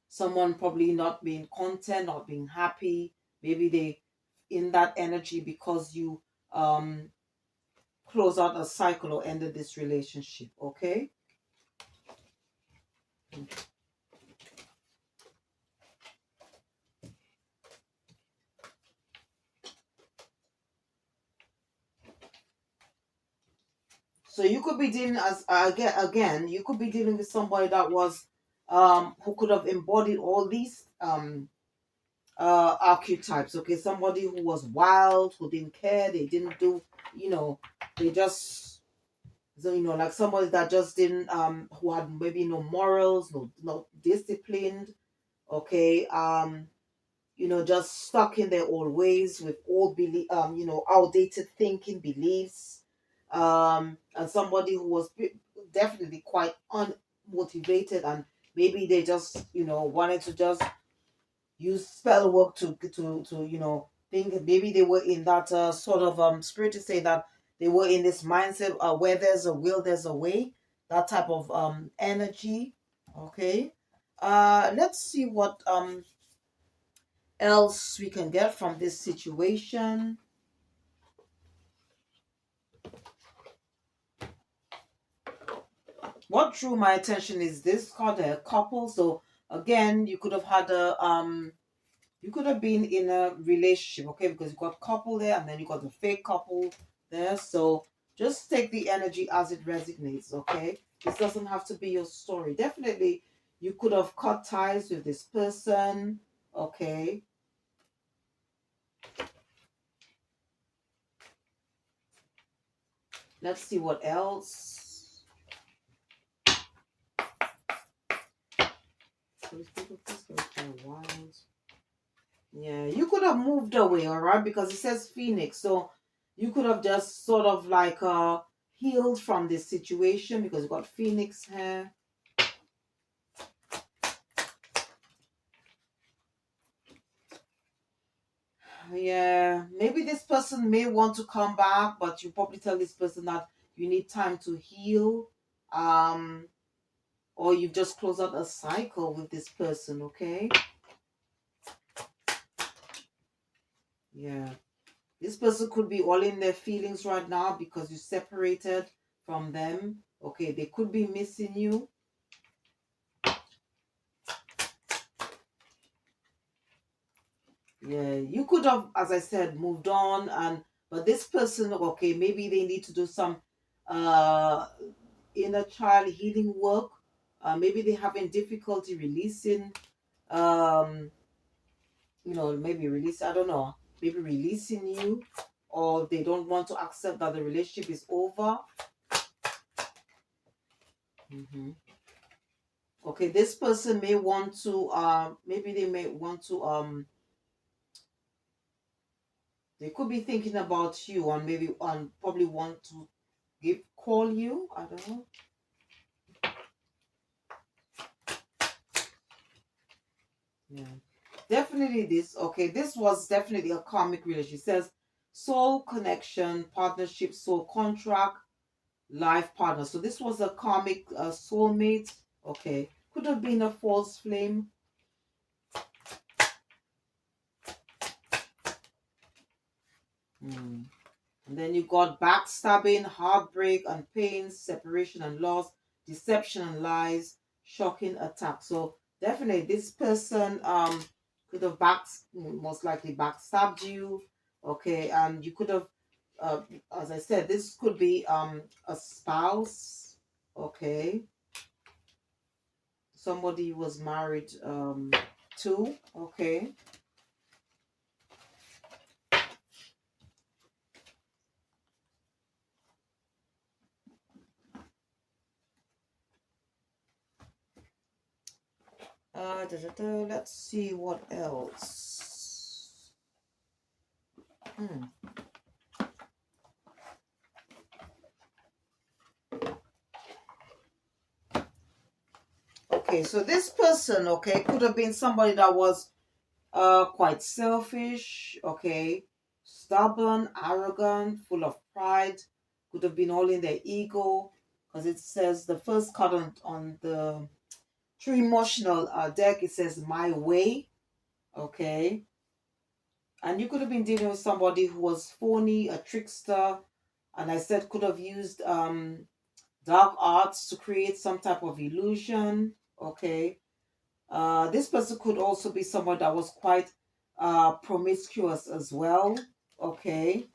someone probably not being content, not being happy. Maybe they in that energy because you um close out a cycle or ended this relationship, okay. So you could be dealing as again, you could be dealing with somebody that was who could have embodied all these archetypes. Okay, somebody who was wild, who didn't care, they didn't do, you know, they just, so like somebody that just didn't who had maybe no morals, no disciplined. Okay, just stuck in their old ways with old belief, outdated thinking beliefs, and somebody who was definitely quite unmotivated, and maybe they just wanted to just use spell work to think. Maybe they were in that sort of spirit to say that they were in this mindset, where there's a will there's a way, that type of energy. Okay, let's see what else we can get from this situation. What drew my attention is this called a couple. So again, you could have had a you could have been in a relationship, okay, because you got couple there and then you got the fake couple there. So just take the energy as it resonates, okay? This doesn't have to be your story. Definitely you could have cut ties with this person, okay? Let's see what else. Yeah, you could have moved away, all right, because it says Phoenix. So you could have just sort of like healed from this situation because you got Phoenix here. Yeah, maybe this person may want to come back, but you probably tell this person that you need time to heal. Um, or you've just closed out a cycle with this person, okay? Yeah. This person could be all in their feelings right now because you separated from them. Okay, they could be missing you. Yeah, you could have, as I said, moved on, and but this person, okay, maybe they need to do some uh inner child healing work. Maybe they're having difficulty releasing, um, maybe release, I don't know, maybe releasing you, or they don't want to accept that the relationship is over. Okay, this person may want to, maybe they may want to, they could be thinking about you and maybe probably want to call you. I don't know. Yeah. Definitely this. Okay, this was definitely a karmic relationship. It says soul connection, partnership, soul contract, life partner. So this was a karmic soulmate. Okay. Could have been a false flame. Hmm. And then you got backstabbing, heartbreak and pain, separation and loss, deception and lies, shocking attack. So definitely this person could have most likely backstabbed you. Okay, and you could have uh, as I said, this could be a spouse. Okay. Somebody you was married to. Okay. Let's see what else. Hmm. Okay, so this person, okay, could have been somebody that was quite selfish, okay, stubborn, arrogant, full of pride, could have been all in their ego, because it says the first card on the true emotional deck, it says my way, okay, and you could have been dealing with somebody who was phony, a trickster, and I said could have used dark arts to create some type of illusion, okay. This person could also be someone that was quite promiscuous as well. Okay.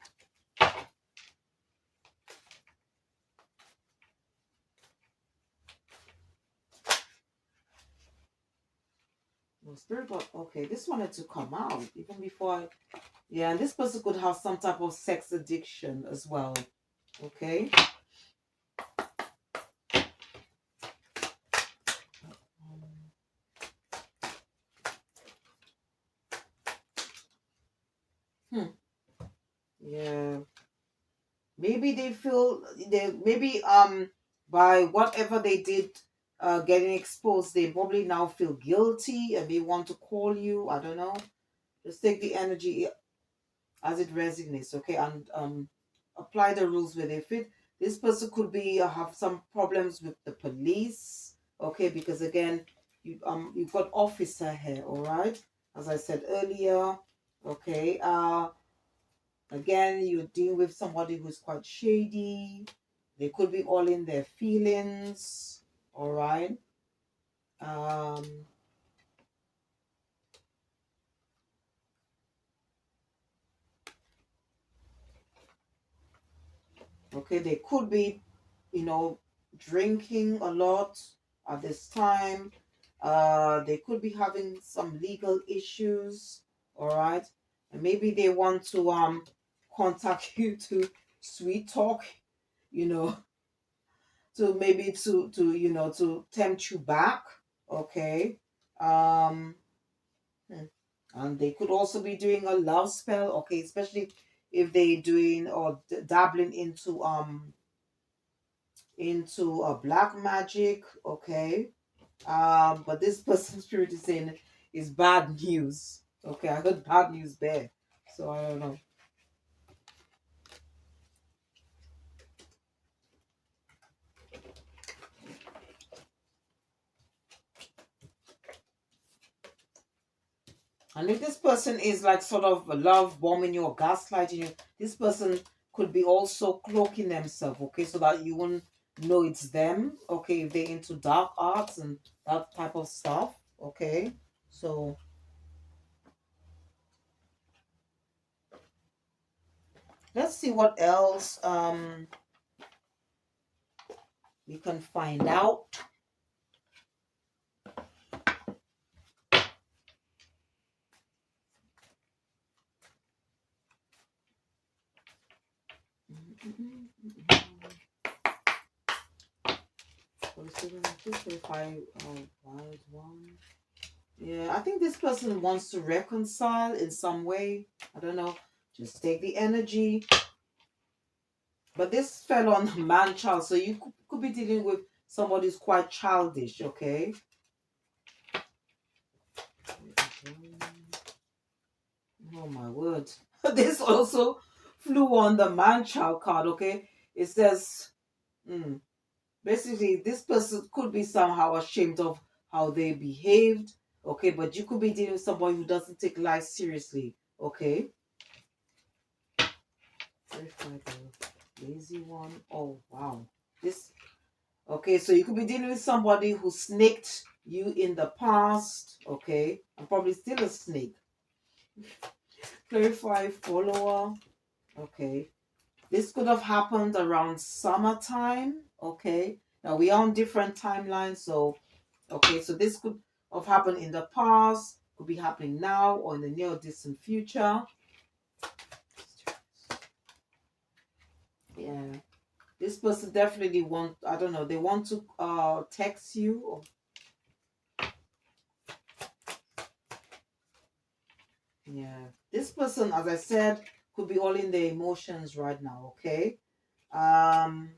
Oh, spirit, but okay, this wanted to come out even before yeah, and this person could have some type of sex addiction as well. Okay. Hmm. Yeah. Maybe they feel they maybe by whatever they did getting exposed, they probably now feel guilty and they want to call you. I don't know. Just take the energy as it resonates, okay, and apply the rules where they fit. This person could be have some problems with the police, okay, because again, you've got officer here, all right, as I said earlier, okay. Again, you're dealing with somebody who's quite shady. They could be all in their feelings, all right. Um, okay, they could be, you know, drinking a lot at this time. They could be having some legal issues, all right, and maybe they want to contact you to sweet talk, you know, to maybe to you know to tempt you back, okay. Um, hmm. And they could also be doing a love spell, okay, especially if they're doing or dabbling into a black magic, okay. But this person spirit is saying is bad news. Okay, I heard bad news there. So I don't know. And if this person is like sort of love bombing you or gaslighting you, this person could be also cloaking themselves, okay, so that you won't know it's them, okay, if they're into dark arts and that type of stuff, okay. So let's see what else we can find out. Yeah, I think this person wants to reconcile in some way. I don't know. Just take the energy. But this fell on man child, so you could be dealing with somebody who's quite childish, okay? Oh my word. This also flew on the man child card, okay? It says, mm, basically, this person could be somehow ashamed of how they behaved, okay? But you could be dealing with somebody who doesn't take life seriously, okay? Verify the lazy one. Oh, wow. This, okay, so you could be dealing with somebody who snaked you in the past, okay? And probably still a snake. Clarify follower, okay. This could have happened around summertime, okay. Now we are on different timelines, so okay, so this could have happened in the past, could be happening now or in the near or distant future. Yeah. This person definitely want, I don't know, they want to text you or yeah. This person, as I said, could be all in their emotions right now, okay? Um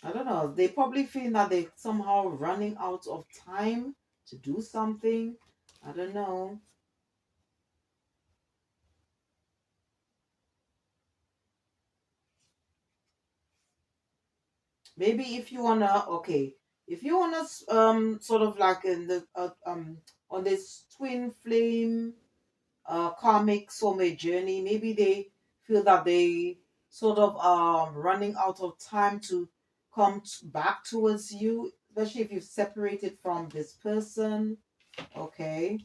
I don't know. They probably feel that they somehow running out of time to do something. I don't know. Maybe if you wanna, okay, if you wanna, sort of like in the on this twin flame, karmic soulmate journey, maybe they feel that they sort of running out of time to come back towards you, especially if you've separated from this person. Okay.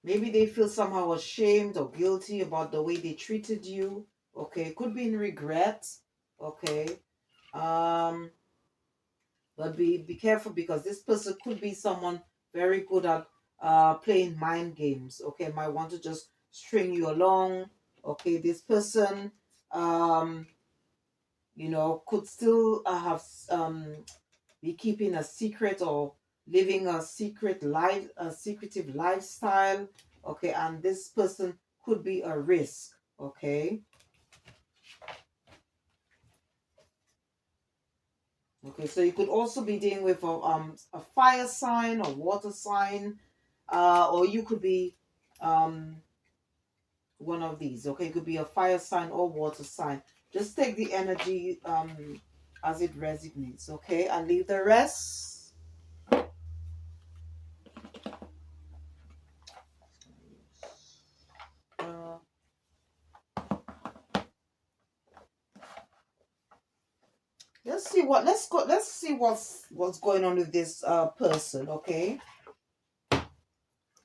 Maybe they feel somehow ashamed or guilty about the way they treated you. Okay, could be in regret. Okay. Um, but be careful, because this person could be someone very good at playing mind games. Okay, might want to just string you along. Okay, this person um could still have be keeping a secret, or living a secretive lifestyle. Okay, and this person could be a risk. Okay. Okay, so you could also be dealing with a fire sign or water sign, or you could be um one of these. Okay, it could be a fire sign or water sign. Just take the energy as it resonates. Okay, and leave the rest. Uh, let's see what's going on with this person. Okay,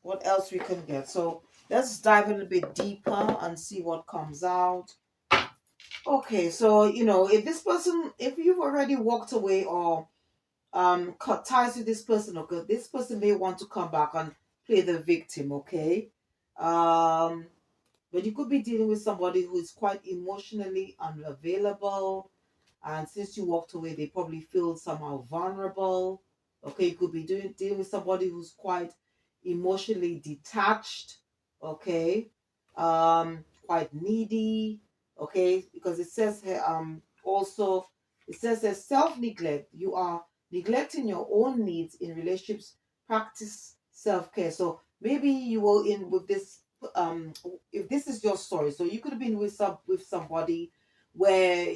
what else we can get. So let's dive a little bit deeper and see what comes out. Okay, so if this person, if you've already walked away or cut ties with this person, okay, this person may want to come back and play the victim. Okay. um but you could be dealing with somebody who is quite emotionally unavailable, and since you walked away, they probably feel somehow vulnerable. Okay, you could be dealing with somebody who's quite emotionally detached. Okay, quite needy. Okay, because it says here, also, it says that self neglect. You are neglecting your own needs in relationships. Practice self care. So maybe you were in with this. If this is your story, so you could have been with somebody where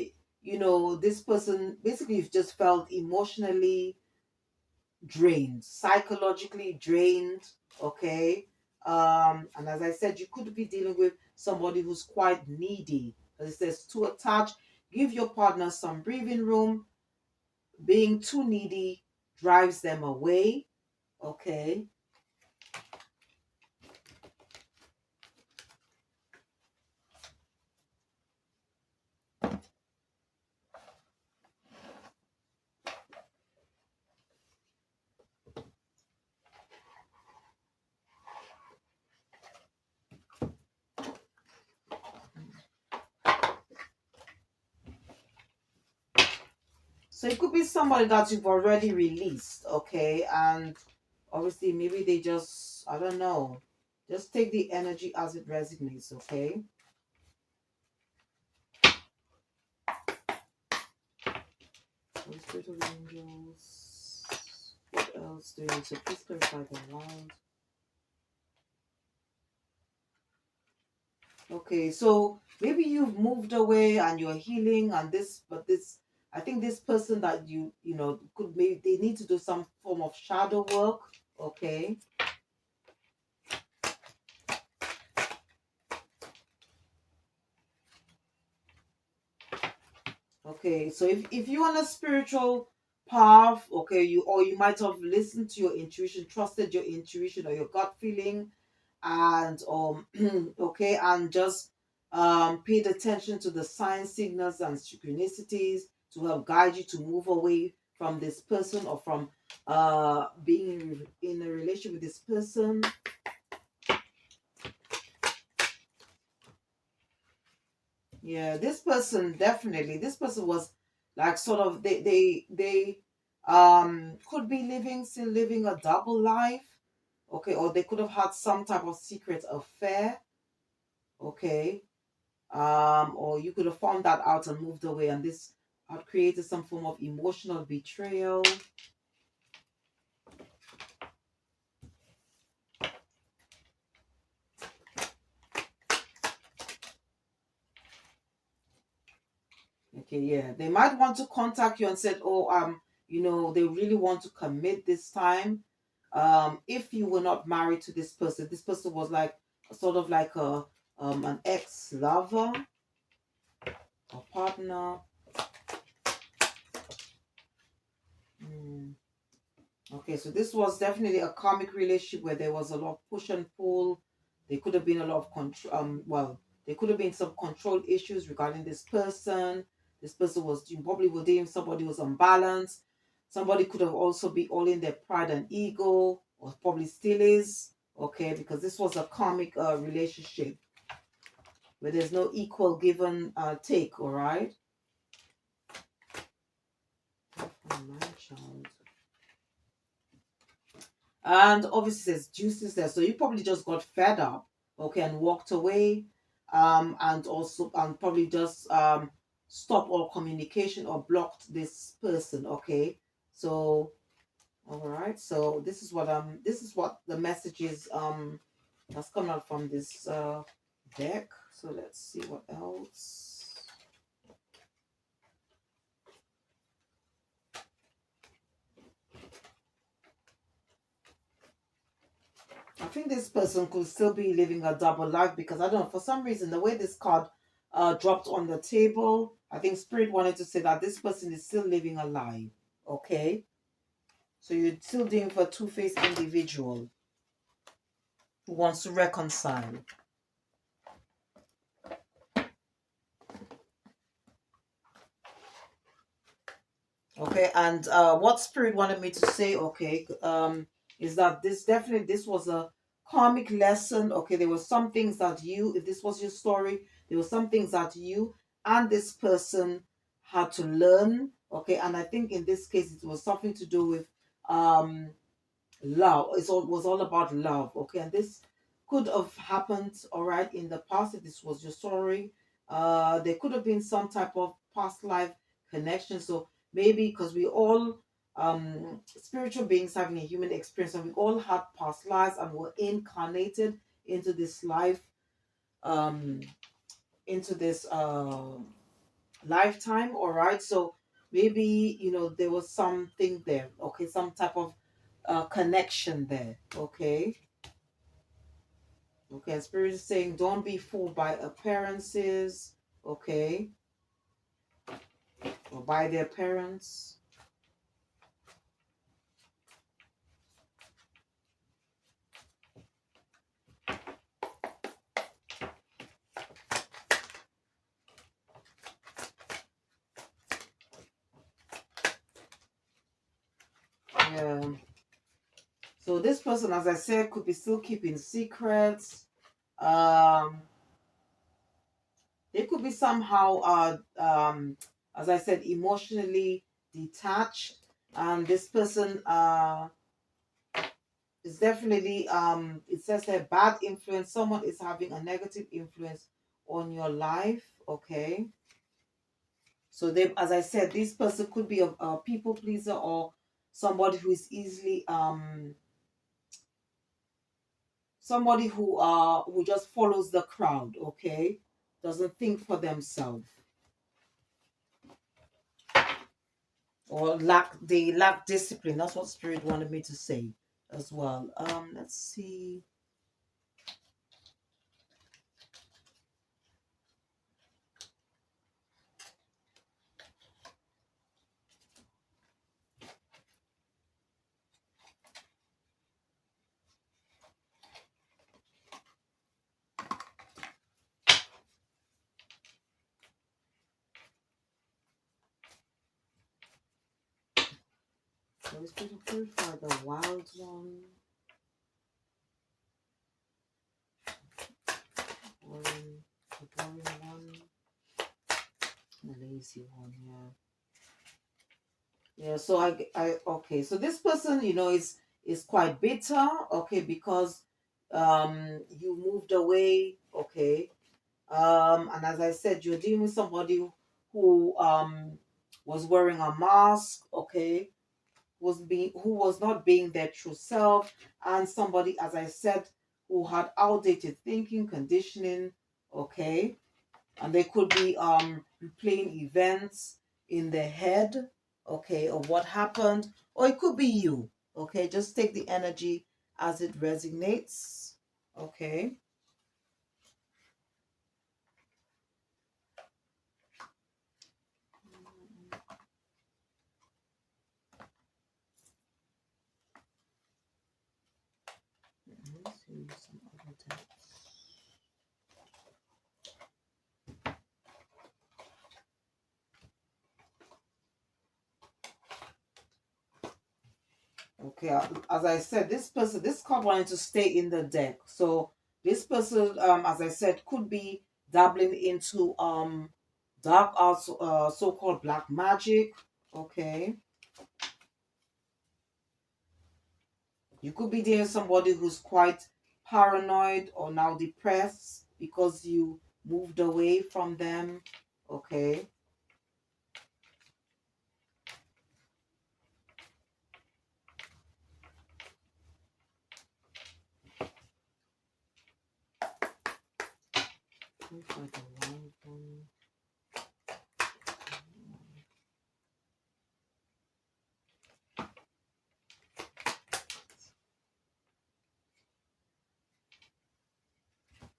this person basically you've just felt emotionally drained, psychologically drained. Okay. And as I said, you could be dealing with somebody who's quite needy. As it says, to attach, give your partner some breathing room. Being too needy drives them away. Okay. So it could be somebody that you've already released. Okay. And obviously maybe they just, I don't know, just take the energy as it resonates. Okay. Holy Spirit of the angels, what else do you need to please clarify the loud? Okay, so maybe you've moved away and you're healing, and this, I think this person that could, maybe they need to do some form of shadow work. Okay. Okay, so if you're on a spiritual path, okay, you might have listened to your intuition, trusted your intuition or your gut feeling, and okay, and just paid attention to the signs, signals, and synchronicities to help guide you to move away from this person, or from being in a relationship with this person. Yeah, this person, definitely, this person was like sort of, they could be still living a double life. Okay, or they could have had some type of secret affair. Okay. Or you could have found that out and moved away, and this had created some form of emotional betrayal. Okay, yeah, they might want to contact you and said, oh, they really want to commit this time. If you were not married to this person was like sort of like an ex lover or partner. Okay, so this was definitely a karmic relationship where there was a lot of push and pull. There could have been a lot of control. Well, there could have been some control issues regarding this person. This person was, you probably would deem somebody was unbalanced. Somebody could have also be all in their pride and ego, or probably still is. Okay, because this was a karmic relationship where there's no equal given take. All right. My child. And obviously there's juices there, so you probably just got fed up, okay, and walked away, and also probably just stopped all communication or blocked this person, okay. So all right, so this is what the message is that's coming out from this deck. So let's see what else. I think this person could still be living a double life, because I don't know, for some reason, the way this card dropped on the table, I think Spirit wanted to say that this person is still living a lie. Okay? So you're still dealing for a two-faced individual who wants to reconcile. Okay, and what Spirit wanted me to say, okay, is that this was a karmic lesson. Okay, there were some things that you, if this was your story, there were some things that you and this person had to learn. Okay, and I think in this case it was something to do with um love. Was all about love. Okay, and this could have happened, all right, in the past. If this was your story, there could have been some type of past life connection. So maybe because we all spiritual beings having a human experience, and we all had past lives and were incarnated into this life, um into this lifetime, all right. So maybe, there was something there, okay, some type of connection there. Okay. Okay. Spirit is saying, don't be fooled by appearances. Okay. Or by their parents. Yeah. So this person, as I said, could be still keeping secrets. um they could be somehow as I said, emotionally detached. And this person it's definitely it says a bad influence. Someone is having a negative influence on your life. Okay. So they, as I said, this person could be a people pleaser, or somebody who is easily somebody who just follows the crowd. Okay. Doesn't think for themselves, or they lack discipline. That's what Spirit wanted me to say as well. Let's see. So it's going to purify the wild one. The boring one. The lazy one, yeah. Yeah, so okay. So this person, is quite bitter, okay, because you moved away, okay. And as I said, you're dealing with somebody who was wearing a mask, okay, who was not being their true self, and somebody, as I said, who had outdated thinking, conditioning, okay. And they could be replaying events in their head, okay, of what happened, or it could be you, okay. Just take the energy as it resonates, okay. Let's see some other decks. Okay, as I said, this card wanted to stay in the deck. So this person, as I said, could be dabbling into dark arts, so-called black magic. Okay, you could be dating somebody who's quite paranoid or now depressed because you moved away from them. Okay.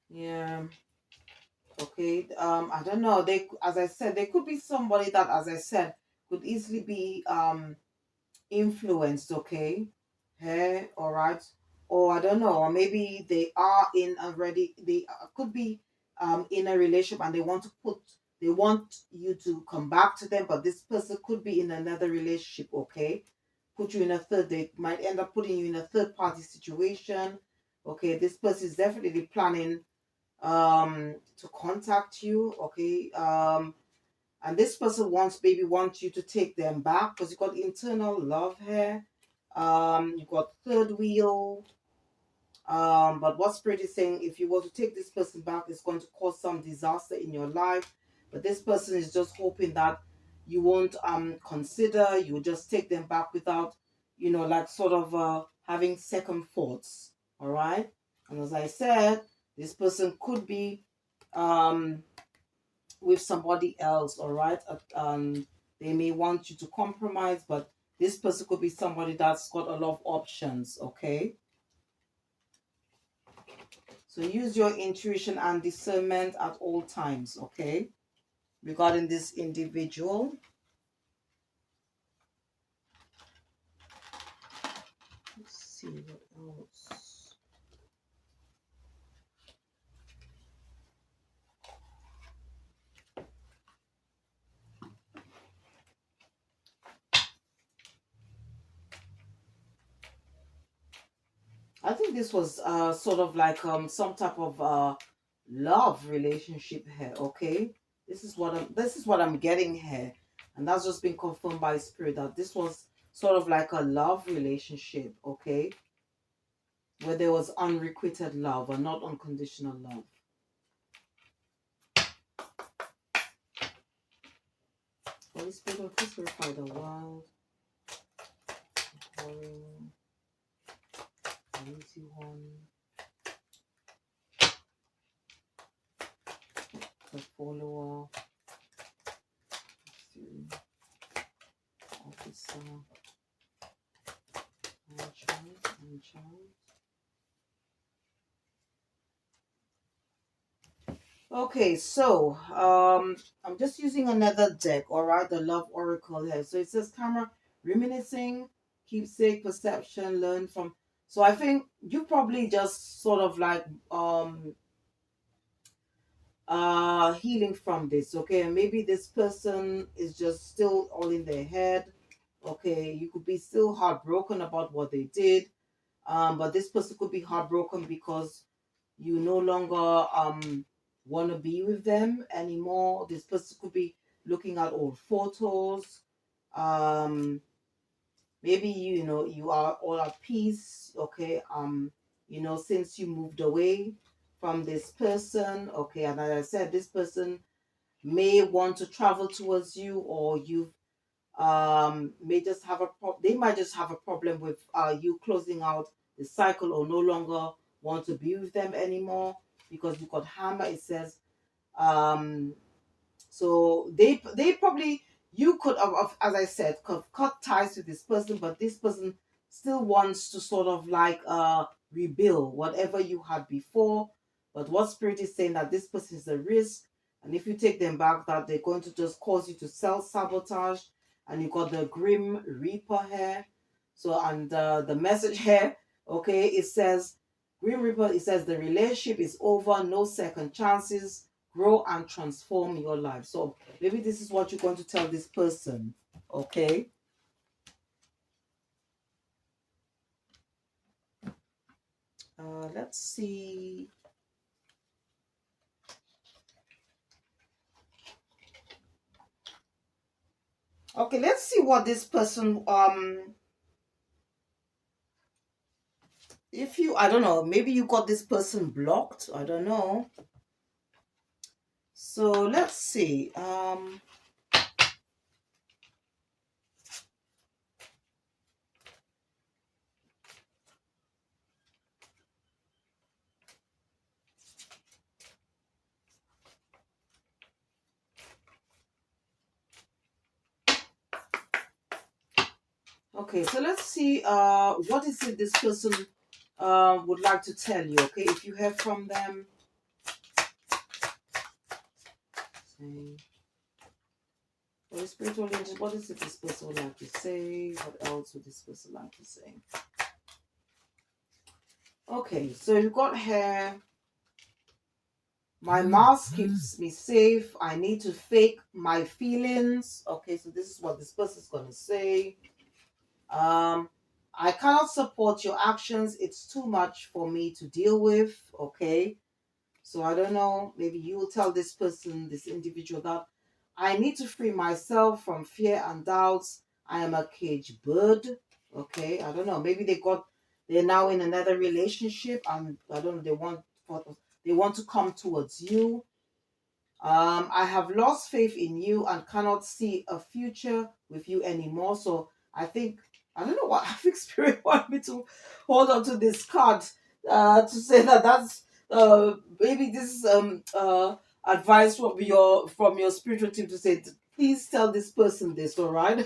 Yeah. Okay. I don't know. As I said, there could be somebody that, as I said, could easily be influenced. Okay. Hey. All right. Or I don't know. Or maybe they are in already. They could be in a relationship and they want you to come back to them, but this person could be in another relationship. Okay. Put you in a third. They might end up putting you in a third party situation. Okay. This person is definitely planning to contact you. Okay. And this person wants you to take them back because you got internal love here. You got third wheel. But what spirit is saying, if you were to take this person back, it's going to cause some disaster in your life. But this person is just hoping that you won't consider, you just take them back without, like sort of having second thoughts. All right. And as I said, this person could be um with somebody else. All right. They may want you to compromise, but this person could be somebody that's got a lot of options. Okay. So use your intuition and discernment at all times, okay? Regarding this individual. Let's see what else. I think this was sort of like some type of love relationship here, okay? This is what I'm getting here. And that's just been confirmed by spirit that this was sort of like a love relationship, okay? Where there was unrequited love and not unconditional love. Holy Spirit, please purify the world. Boring. Easy one. The follower. Officer. And child. Okay, so I'm just using another deck, all right, the Love Oracle here. So it says camera reminiscing, keepsake, perception, learn from. So I think you probably just sort of like healing from this, okay? And maybe this person is just still all in their head. Okay, you could be still heartbroken about what they did. But this person could be heartbroken because you no longer want to be with them anymore. This person could be looking at old photos. Um, maybe you are all at peace. Okay. Since you moved away from this person. Okay, and as I said, this person may want to travel towards you, or you may just have they might just have a problem with you closing out the cycle or no longer want to be with them anymore because you got hammer. It says um so they probably, you could have, as I said, could have cut ties with this person, but this person still wants to sort of like rebuild whatever you had before. But what spirit is saying that this person is a risk, and if you take them back, that they're going to just cause you to self sabotage. And you got the Grim Reaper here. So and the message here, okay, it says Grim Reaper. It says the relationship is over, no second chances, grow and transform your life. So maybe this is what you're going to tell this person, okay? Let's see. Okay, let's see what this person if you, I don't know, maybe you got this person blocked, I don't know. So let's see. Okay, so let's see what is it this person would like to tell you. Okay, if you hear from them. Okay. Holy Spirit, Holy Angels, what is it this person would like to say? What else would this person like to say? Okay, so you got here. My mask keeps me safe. I need to fake my feelings. Okay, so this is what this person is going to say. I cannot support your actions. It's too much for me to deal with. Okay, so I don't know. Maybe you will tell this person, this individual, that I need to free myself from fear and doubts. I am a caged bird. Okay, I don't know. Maybe they're now in another relationship, and I don't know. They want to come towards you. I have lost faith in you and cannot see a future with you anymore. So I think, I don't know what I think Spirit want me to hold on to this card to say that that's maybe this is advice from your spiritual team to say, please tell this person this, all right?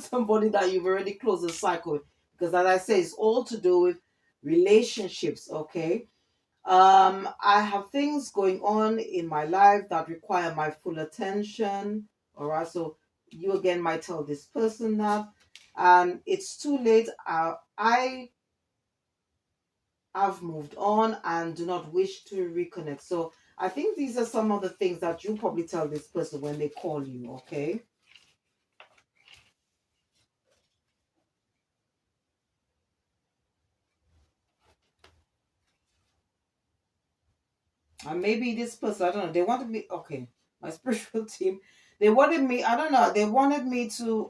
Somebody that you've already closed the cycle with. Because as I say, it's all to do with relationships, okay? I have things going on in my life that require my full attention. All right, so you again might tell this person that, and it's too late. I have moved on and do not wish to reconnect. So I think these are some of the things that you probably tell this person when they call you. Okay. And maybe this person, I don't know, they wanted me, okay, my spiritual team, they wanted me, I don't know, they wanted me to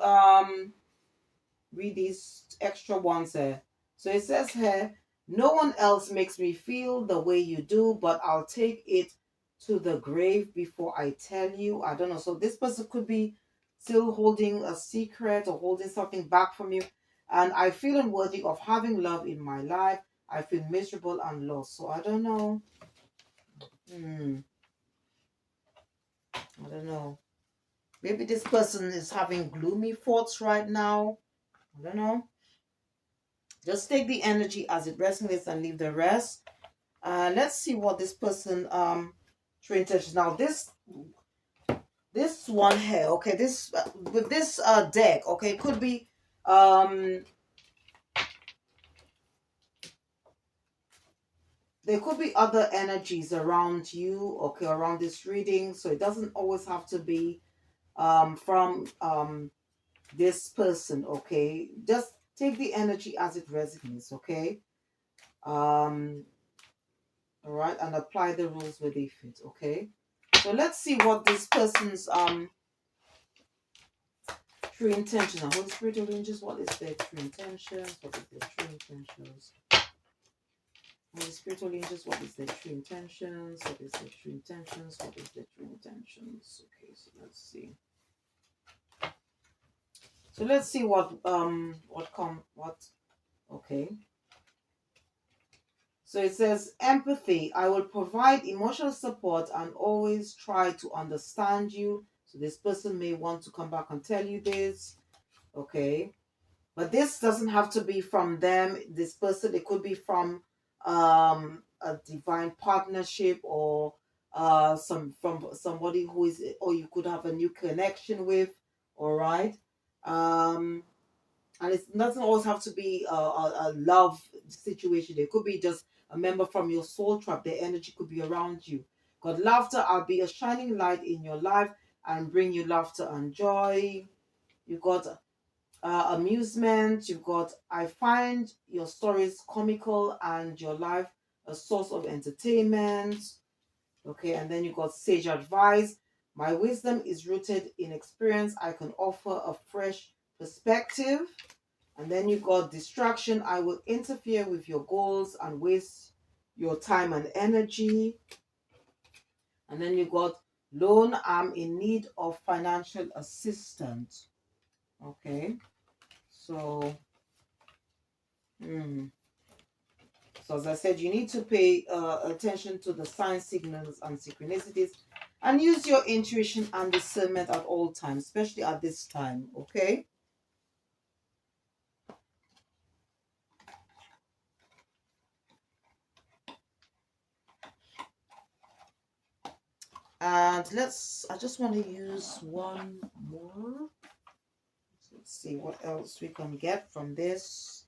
read these extra ones here. So it says here, no one else makes me feel the way you do, but I'll take it to the grave before I tell you. I don't know. So this person could be still holding a secret or holding something back from you. And I feel unworthy of having love in my life. I feel miserable and lost. So I don't know. Hmm. I don't know. Maybe this person is having gloomy thoughts right now. I don't know. Just take the energy as it resonates and leave the rest. Let's see what this person true intention. Now this one here, okay, this with this deck, okay, it could be there could be other energies around you, okay, around this reading. So it doesn't always have to be from this person, okay. Just take the energy as it resonates, okay. Um all right, and apply the rules where they fit, okay. So let's see what this person's true intentions. Now, Holy Spirit of Angels, what is their true intentions? What is their true intentions? Holy Spirit of Angels, what is their true intentions? What is their true intentions? What is their true intentions? Okay, so let's see. So let's see what okay. So it says empathy. I will provide emotional support and always try to understand you. So this person may want to come back and tell you this. Okay. But this doesn't have to be from them, this person. It could be from a divine partnership or from somebody who is, or you could have a new connection with. All right. Um, and it doesn't always have to be a love situation. It could be just a member from your soul tribe. Their energy could be around you. God, laughter, I'll be a shining light in your life and bring you laughter and joy. You got amusement. You've got, I find your stories comical and your life a source of entertainment. Okay, and then you got sage advice. My wisdom is rooted in experience. I can offer a fresh perspective. And then you got distraction. I will interfere with your goals and waste your time and energy. And then you got loan. I'm in need of financial assistance. Okay, so so as I said, you need to pay attention to the sign signals and synchronicities, and use your intuition and discernment at all times, especially at this time. Okay. And I just want to use one more. Let's see what else we can get from this.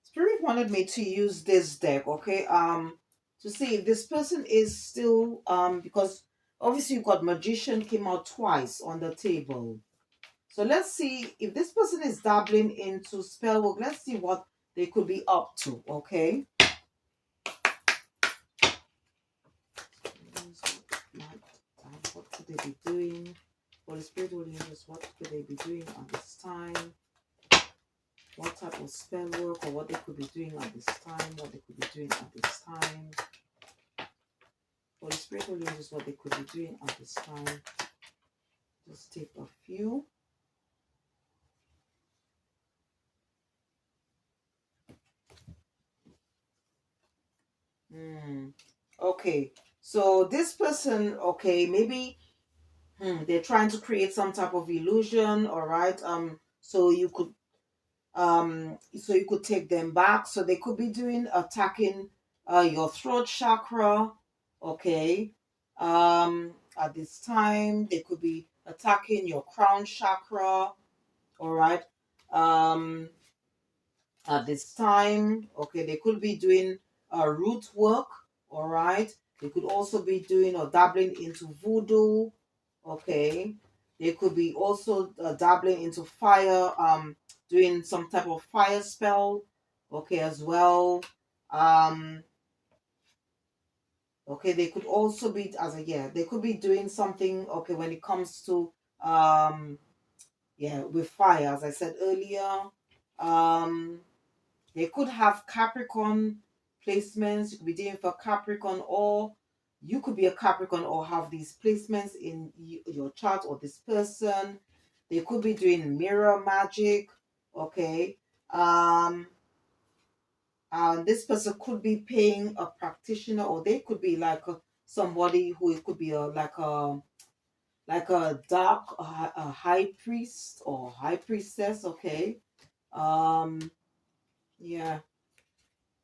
Spirit wanted me to use this deck, okay? To see if this person is still because obviously you got Magician came out twice on the table. So let's see if this person is dabbling into spell work. Let's see what they could be up to, okay? What could they be doing? Holy Spirit, Holy Angels, what could they be doing at this time? What type of spell work or what they could be doing at this time? What they could be doing at this time? Holy Spirit, Holy Angels, what they could be doing at this time? Just take a few. Okay, so this person, okay, maybe they're trying to create some type of illusion, all right? So you could take them back. So they could be doing attacking your throat chakra, okay? At this time, they could be attacking your crown chakra, all right? At this time, okay, they could be doing root work, all right? They could also be doing or dabbling into voodoo, okay? They could be also dabbling into fire, doing some type of fire spell, okay, as well. Okay, they could also be they could be doing something, okay, when it comes to with fire, as I said earlier. They could have Capricorn placements. You could be dealing for Capricorn, or you could be a Capricorn or have these placements in your chart, or this person. They could be doing mirror magic. Okay. And this person could be paying a practitioner, or they could be like somebody who it could be like a dark a high priest or high priestess. Okay. Yeah.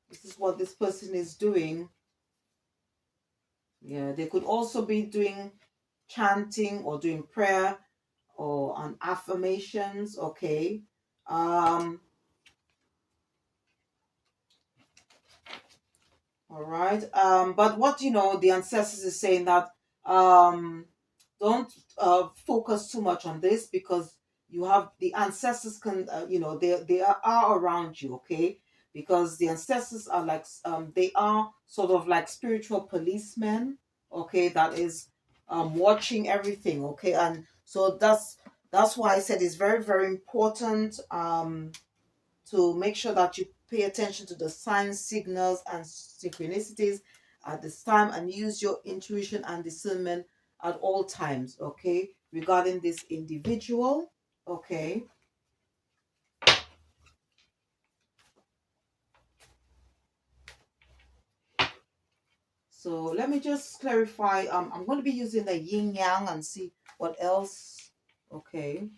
This is what this person is doing. Yeah, they could also be doing chanting or doing prayer or an affirmations. Okay. All right. But what the ancestors is saying that don't focus too much on this, because you have the ancestors can they are around you, okay? Because the ancestors are like they are sort of like spiritual policemen, okay, that is watching everything, okay? And so that's why I said it's very, very important to make sure that you pay attention to the signs, signals, and synchronicities at this time, and use your intuition and discernment at all times, okay, regarding this individual, okay. So let me just clarify. I'm going to be using the yin yang and see what else, okay.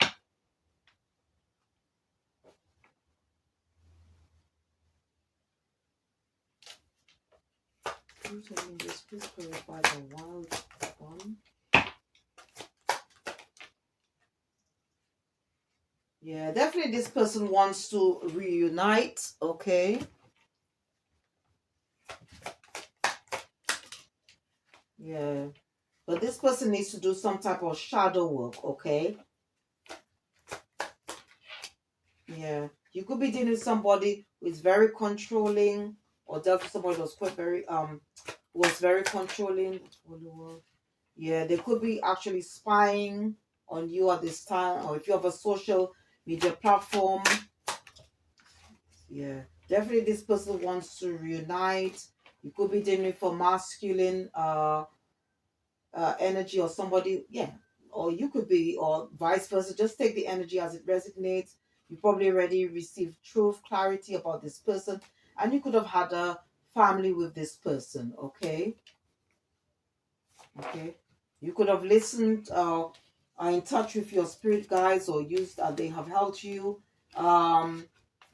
Please clarify the wild one. Yeah, definitely this person wants to reunite, okay? Yeah. But this person needs to do some type of shadow work, okay? Yeah. You could be dealing with somebody who is very controlling, or dealt with somebody who was quite very was very controlling. Yeah, they could be actually spying on you at this time, or if you have a social media platform. Yeah, definitely this person wants to reunite. You could be dealing with a masculine energy, or somebody, yeah, or you could be, or vice versa. Just take the energy as it resonates. You probably already received truth, clarity about this person, and you could have had a family with this person, okay? Okay. You could have listened, are in touch with your spirit guides, or used, they have helped you. Um,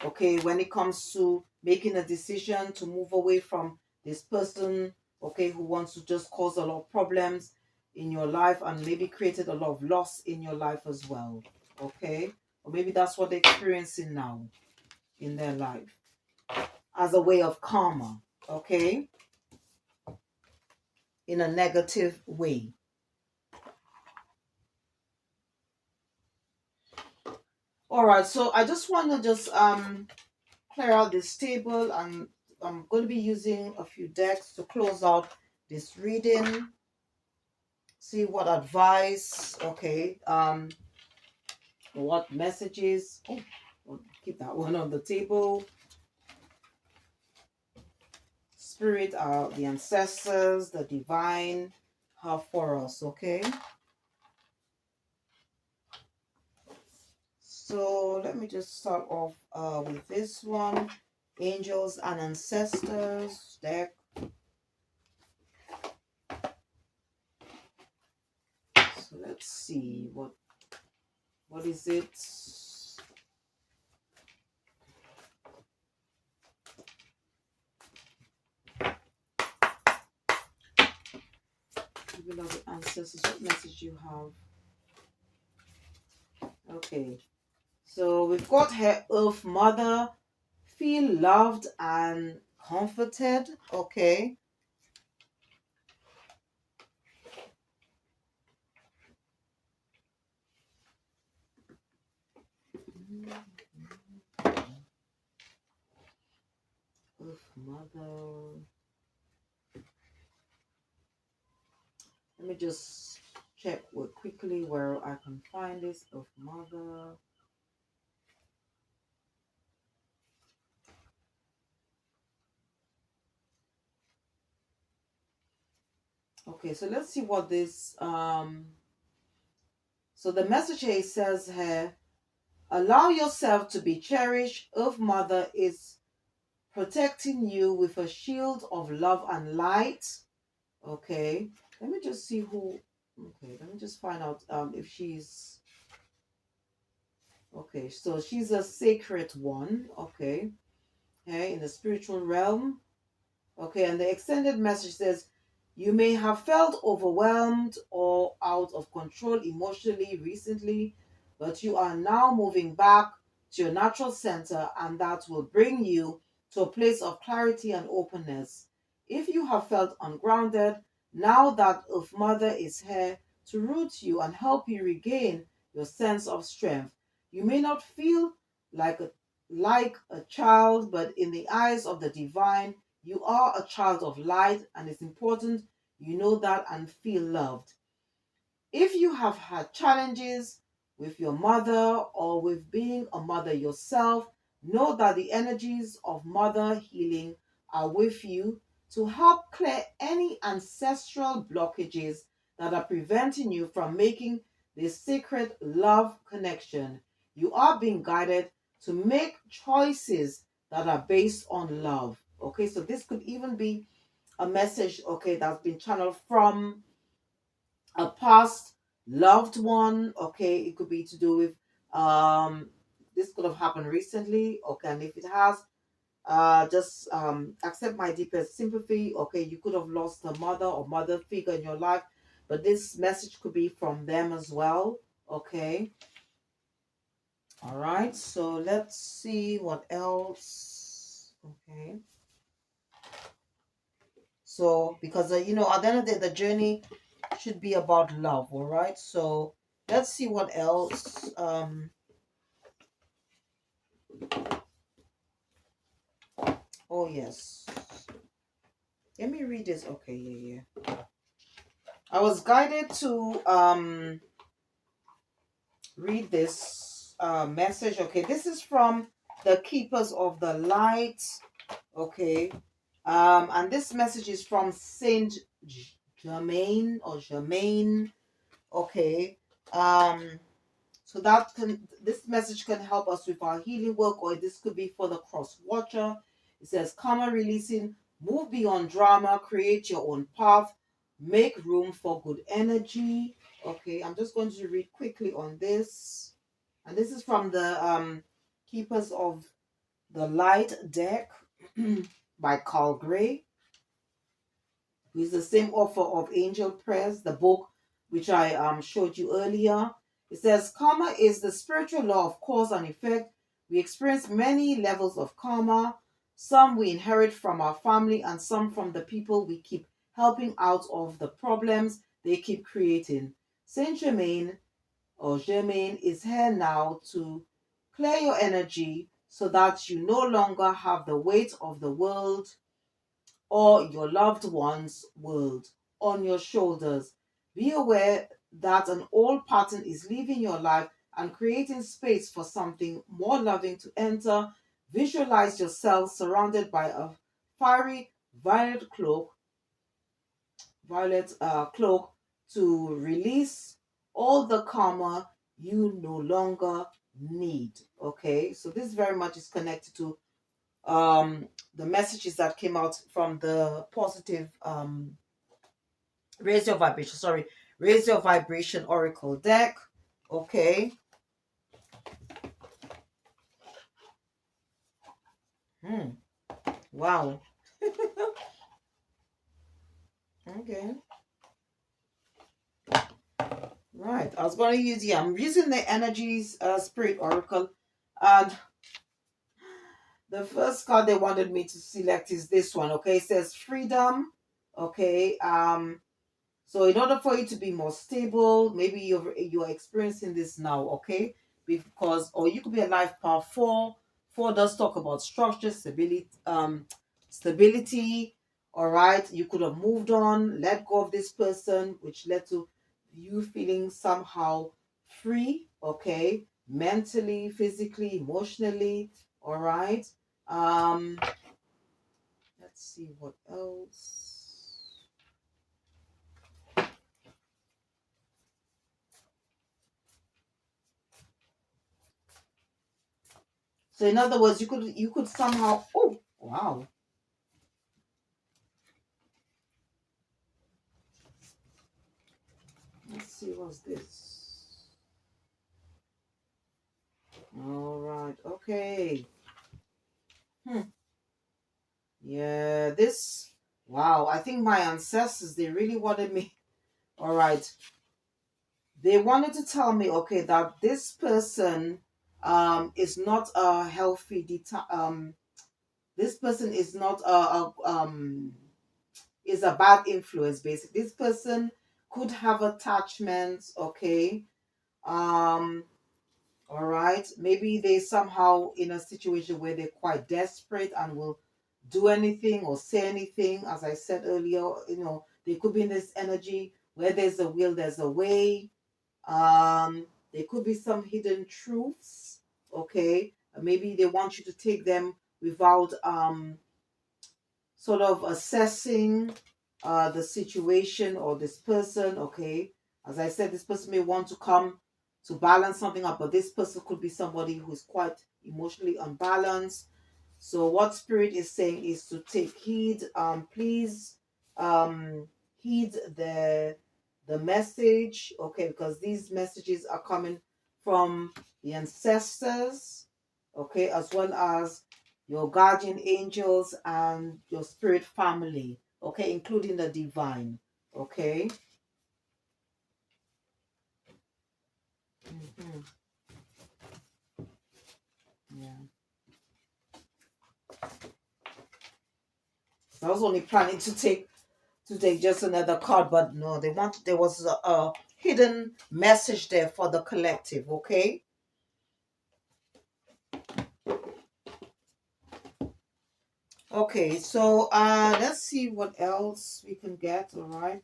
okay, when it comes to making a decision to move away from this person, okay, who wants to just cause a lot of problems in your life, and maybe created a lot of loss in your life as well. Okay. Or maybe that's what they're experiencing now in their life as a way of karma. Okay. In a negative way. All right, so I just want to just clear out this table, and I'm going to be using a few decks to close out this reading. See what advice, okay, what messages. Oh, I'll keep that one on the table. Spirit, the ancestors, the divine have for us, okay? So let me just start off with this one. Angels and ancestors deck. So let's see what is it? Beloved ancestors, what message you have? Okay, so we've got her Earth Mother. Feel loved and comforted. Okay. Earth Mother. Let me just check quickly where I can find this. Earth Mother. Okay, so let's see what this so the message here says here, allow yourself to be cherished. Earth Mother is protecting you with a shield of love and light. Okay, let me just see who. Okay, let me just find out if she's. Okay, so she's a sacred one. Okay, okay, in the spiritual realm. Okay, and the extended message says, you may have felt overwhelmed or out of control emotionally recently, but you are now moving back to your natural center, and that will bring you to a place of clarity and openness. If you have felt ungrounded, now that Earth Mother is here to root you and help you regain your sense of strength. You may not feel like a child, but in the eyes of the divine, you are a child of light, and it's important you know that and feel loved. If you have had challenges with your mother or with being a mother yourself, know that the energies of mother healing are with you to help clear any ancestral blockages that are preventing you from making this sacred love connection. You are being guided to make choices that are based on love. Okay, so this could even be a message, okay, that's been channeled from a past loved one. Okay, it could be to do with this could have happened recently. Okay, and if it has, just accept my deepest sympathy. Okay, you could have lost a mother or mother figure in your life, but this message could be from them as well. Okay, All right, so let's see what else. Okay. So, because, you know, at the end of the journey should be about love, all right? So, let's see what else. Oh, yes. Let me read this. Okay, yeah. I was guided to read this message. Okay, this is from the Keepers of the Light. Okay, and this message is from Saint Germain or Germain. Okay, so this message can help us with our healing work, or this could be for the cross watcher. It says, "Karma releasing, move beyond drama, create your own path, make room for good energy." Okay, I'm just going to read quickly on this, and this is from the Keepers of the Light deck by Carl Gray, who is the same author of Angel Prayers, the book which I showed you earlier. It says, karma is the spiritual law of cause and effect. We experience many levels of karma. Some we inherit from our family and some from the people we keep helping out of the problems they keep creating. Saint Germain or Germain is here now to clear your energy so that you no longer have the weight of the world or your loved one's world on your shoulders. Be aware that an old pattern is leaving your life and creating space for something more loving to enter. Visualize yourself surrounded by a fiery violet cloak to release all the karma you no longer need. Okay, so this very much is connected to the messages that came out from the positive raise your vibration oracle deck. Okay. Wow. Okay. Right, I was going to use, yeah, I'm using the energies spirit oracle, and the first card they wanted me to select is this one. Okay, it says freedom. Okay. So in order for you to be more stable, maybe you're experiencing this now, okay? Because, or you could be a life path 4. 4 does talk about structure, stability. All right. You could have moved on, let go of this person, which led to you feeling somehow free, okay? Mentally, physically, emotionally. All right. Um, let's see what else. So in other words, you could somehow, oh wow. Let's see what's this. All right, okay. Yeah, this wow, I think my ancestors they really wanted me. All right. They wanted to tell me, okay, that this person is not a healthy this person is not is a bad influence basically. This person could have attachments, okay? Um, all right. Maybe they somehow in a situation where they're quite desperate and will do anything or say anything. As I said earlier, they could be in this energy where there's a will, there's a way. There could be some hidden truths. Okay. Maybe they want you to take them without sort of assessing the situation or this person. Okay, as I said, this person may want to come to balance something up, but this person could be somebody who's quite emotionally unbalanced. So what spirit is saying is to take heed. Please heed the message, okay, because these messages are coming from the ancestors, okay, as well as your guardian angels and your spirit family, okay, including the divine, okay. Mhm. I was only planning to take just another card, but no, there was a hidden message there for the collective, okay? Okay, so let's see what else we can get, all right?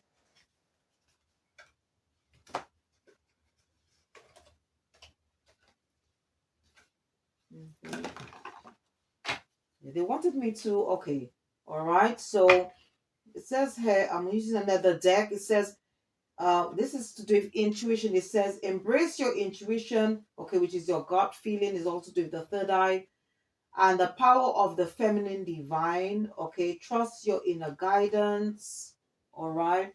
Mhm. They wanted me to, okay, all right, so it says here, I'm using another deck. It says, this is to do with intuition. It says, embrace your intuition, okay, which is your gut feeling, is also to do with the third eye, and the power of the feminine divine, okay, trust your inner guidance, all right,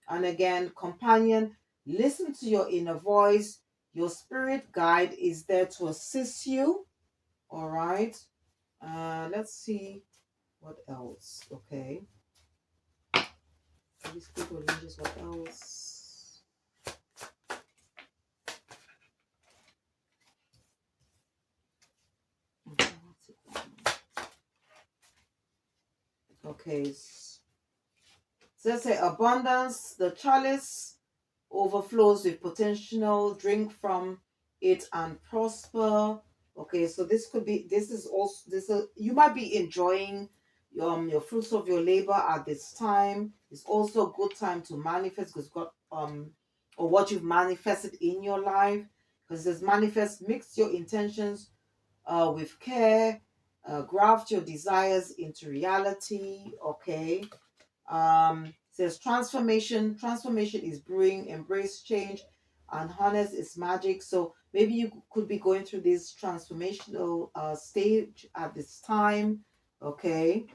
and again, companion, listen to your inner voice. Your spirit guide is there to assist you, all right. Let's see what else, okay. These people religious, what else? Okay, so let's say abundance, the chalice overflows with potential, drink from it and prosper. Okay, so this could be, this is also, you might be enjoying your fruits of your labor at this time. It's also a good time to manifest, because got or what you've manifested in your life, because it says manifest, mix your intentions with care, graft your desires into reality. Okay, says transformation is brewing, embrace change and harness its magic. So maybe you could be going through this transformational stage at this time, okay,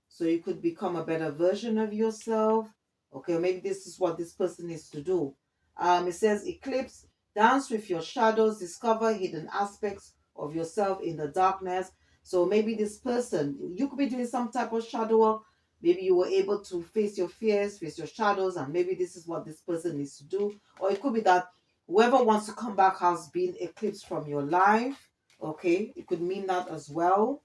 so you could become a better version of yourself. Okay, maybe this is what this person needs to do. It says eclipse, dance with your shadows, discover hidden aspects of yourself in the darkness. So maybe this person, you could be doing some type of shadow work. Maybe you were able to face your fears, face your shadows, and maybe this is what this person needs to do. Or it could be that whoever wants to come back has been eclipsed from your life. Okay, it could mean that as well.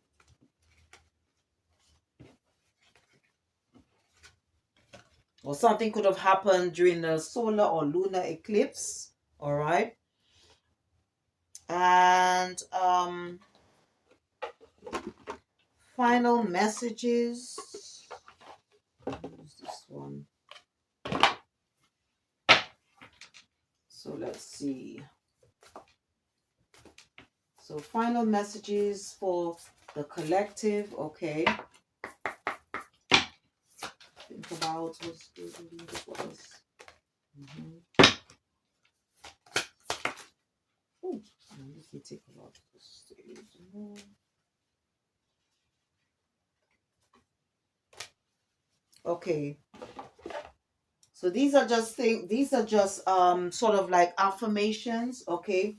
Or something could have happened during the solar or lunar eclipse. All right. And final messages. Use this one. So let's see. So final messages for the collective. Okay. Think about what's good. Oh, let me take a lot of this stage. Okay. So these are just sort of like affirmations, okay?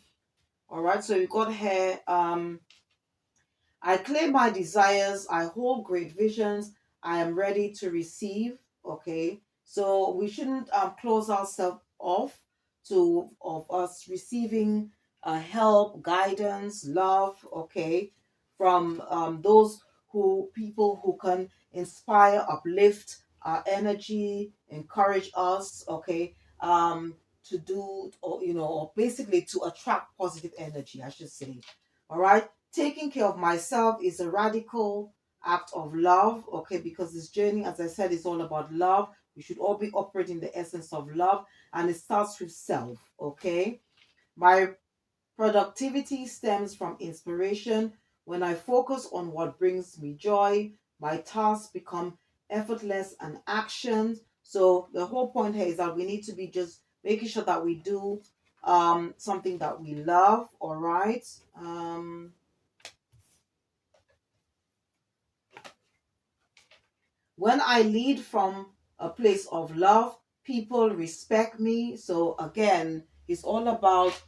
All right. So you got here I claim my desires, I hold great visions, I am ready to receive, okay? So we shouldn't close ourselves off to of us receiving help, guidance, love, okay, from those people who can inspire, uplift our energy, encourage us, okay, to do, or basically to attract positive energy, I should say. All right, taking care of myself is a radical act of love, okay, because this journey, as I said, is all about love. We should all be operating the essence of love, and it starts with self, okay. My productivity stems from inspiration. When I focus on what brings me joy, my tasks become effortless and actions. So the whole point here is that we need to be just making sure that we do something that we love. All right. When I lead from a place of love, people respect me. So again, it's all about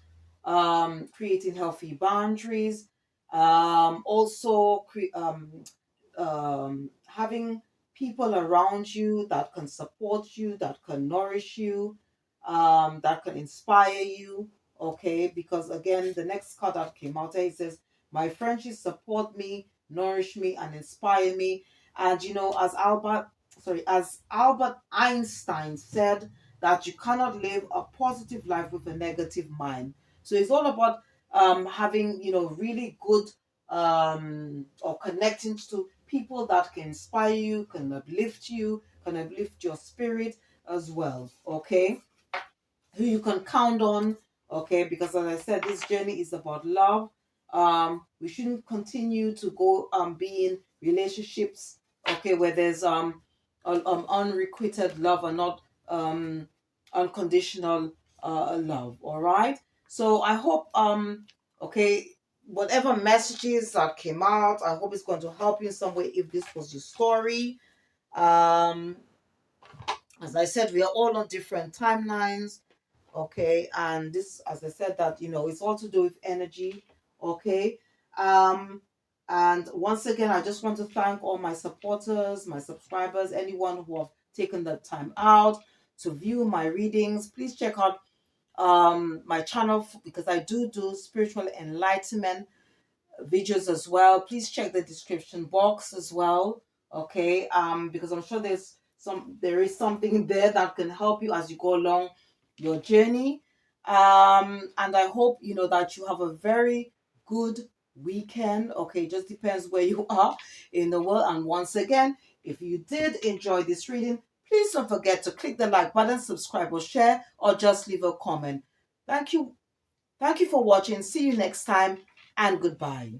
creating healthy boundaries. Also, having people around you that can support you, that can nourish you, that can inspire you. Okay, because again, the next card that came out here, it says, "My friendships support me, nourish me, and inspire me." And as Albert Einstein said, that you cannot live a positive life with a negative mind. So it's all about having, really good or connecting to people that can inspire you, can uplift your spirit as well. Okay, who you can count on. Okay, because as I said, this journey is about love. We shouldn't continue to go be in relationships, okay, where there's unrequited love and not unconditional love. All right. So I hope okay, whatever messages that came out, I hope it's going to help you in some way if this was your story. um as I said, we are all on different timelines. Okay, and this, as I said, that it's all to do with energy. Okay. um and once again, I just want to thank all my supporters, my subscribers, anyone who have taken the time out to view my readings. Please check out my channel, because I do spiritual enlightenment videos as well. Please check the description box as well. Okay, because I'm sure there is something there that can help you as you go along your journey. And I hope that you have a very good weekend. Okay, it just depends where you are in the world. And once again, if you did enjoy this reading, please don't forget to click the like button, subscribe or share, or just leave a comment. Thank you. Thank you for watching. See you next time, and goodbye.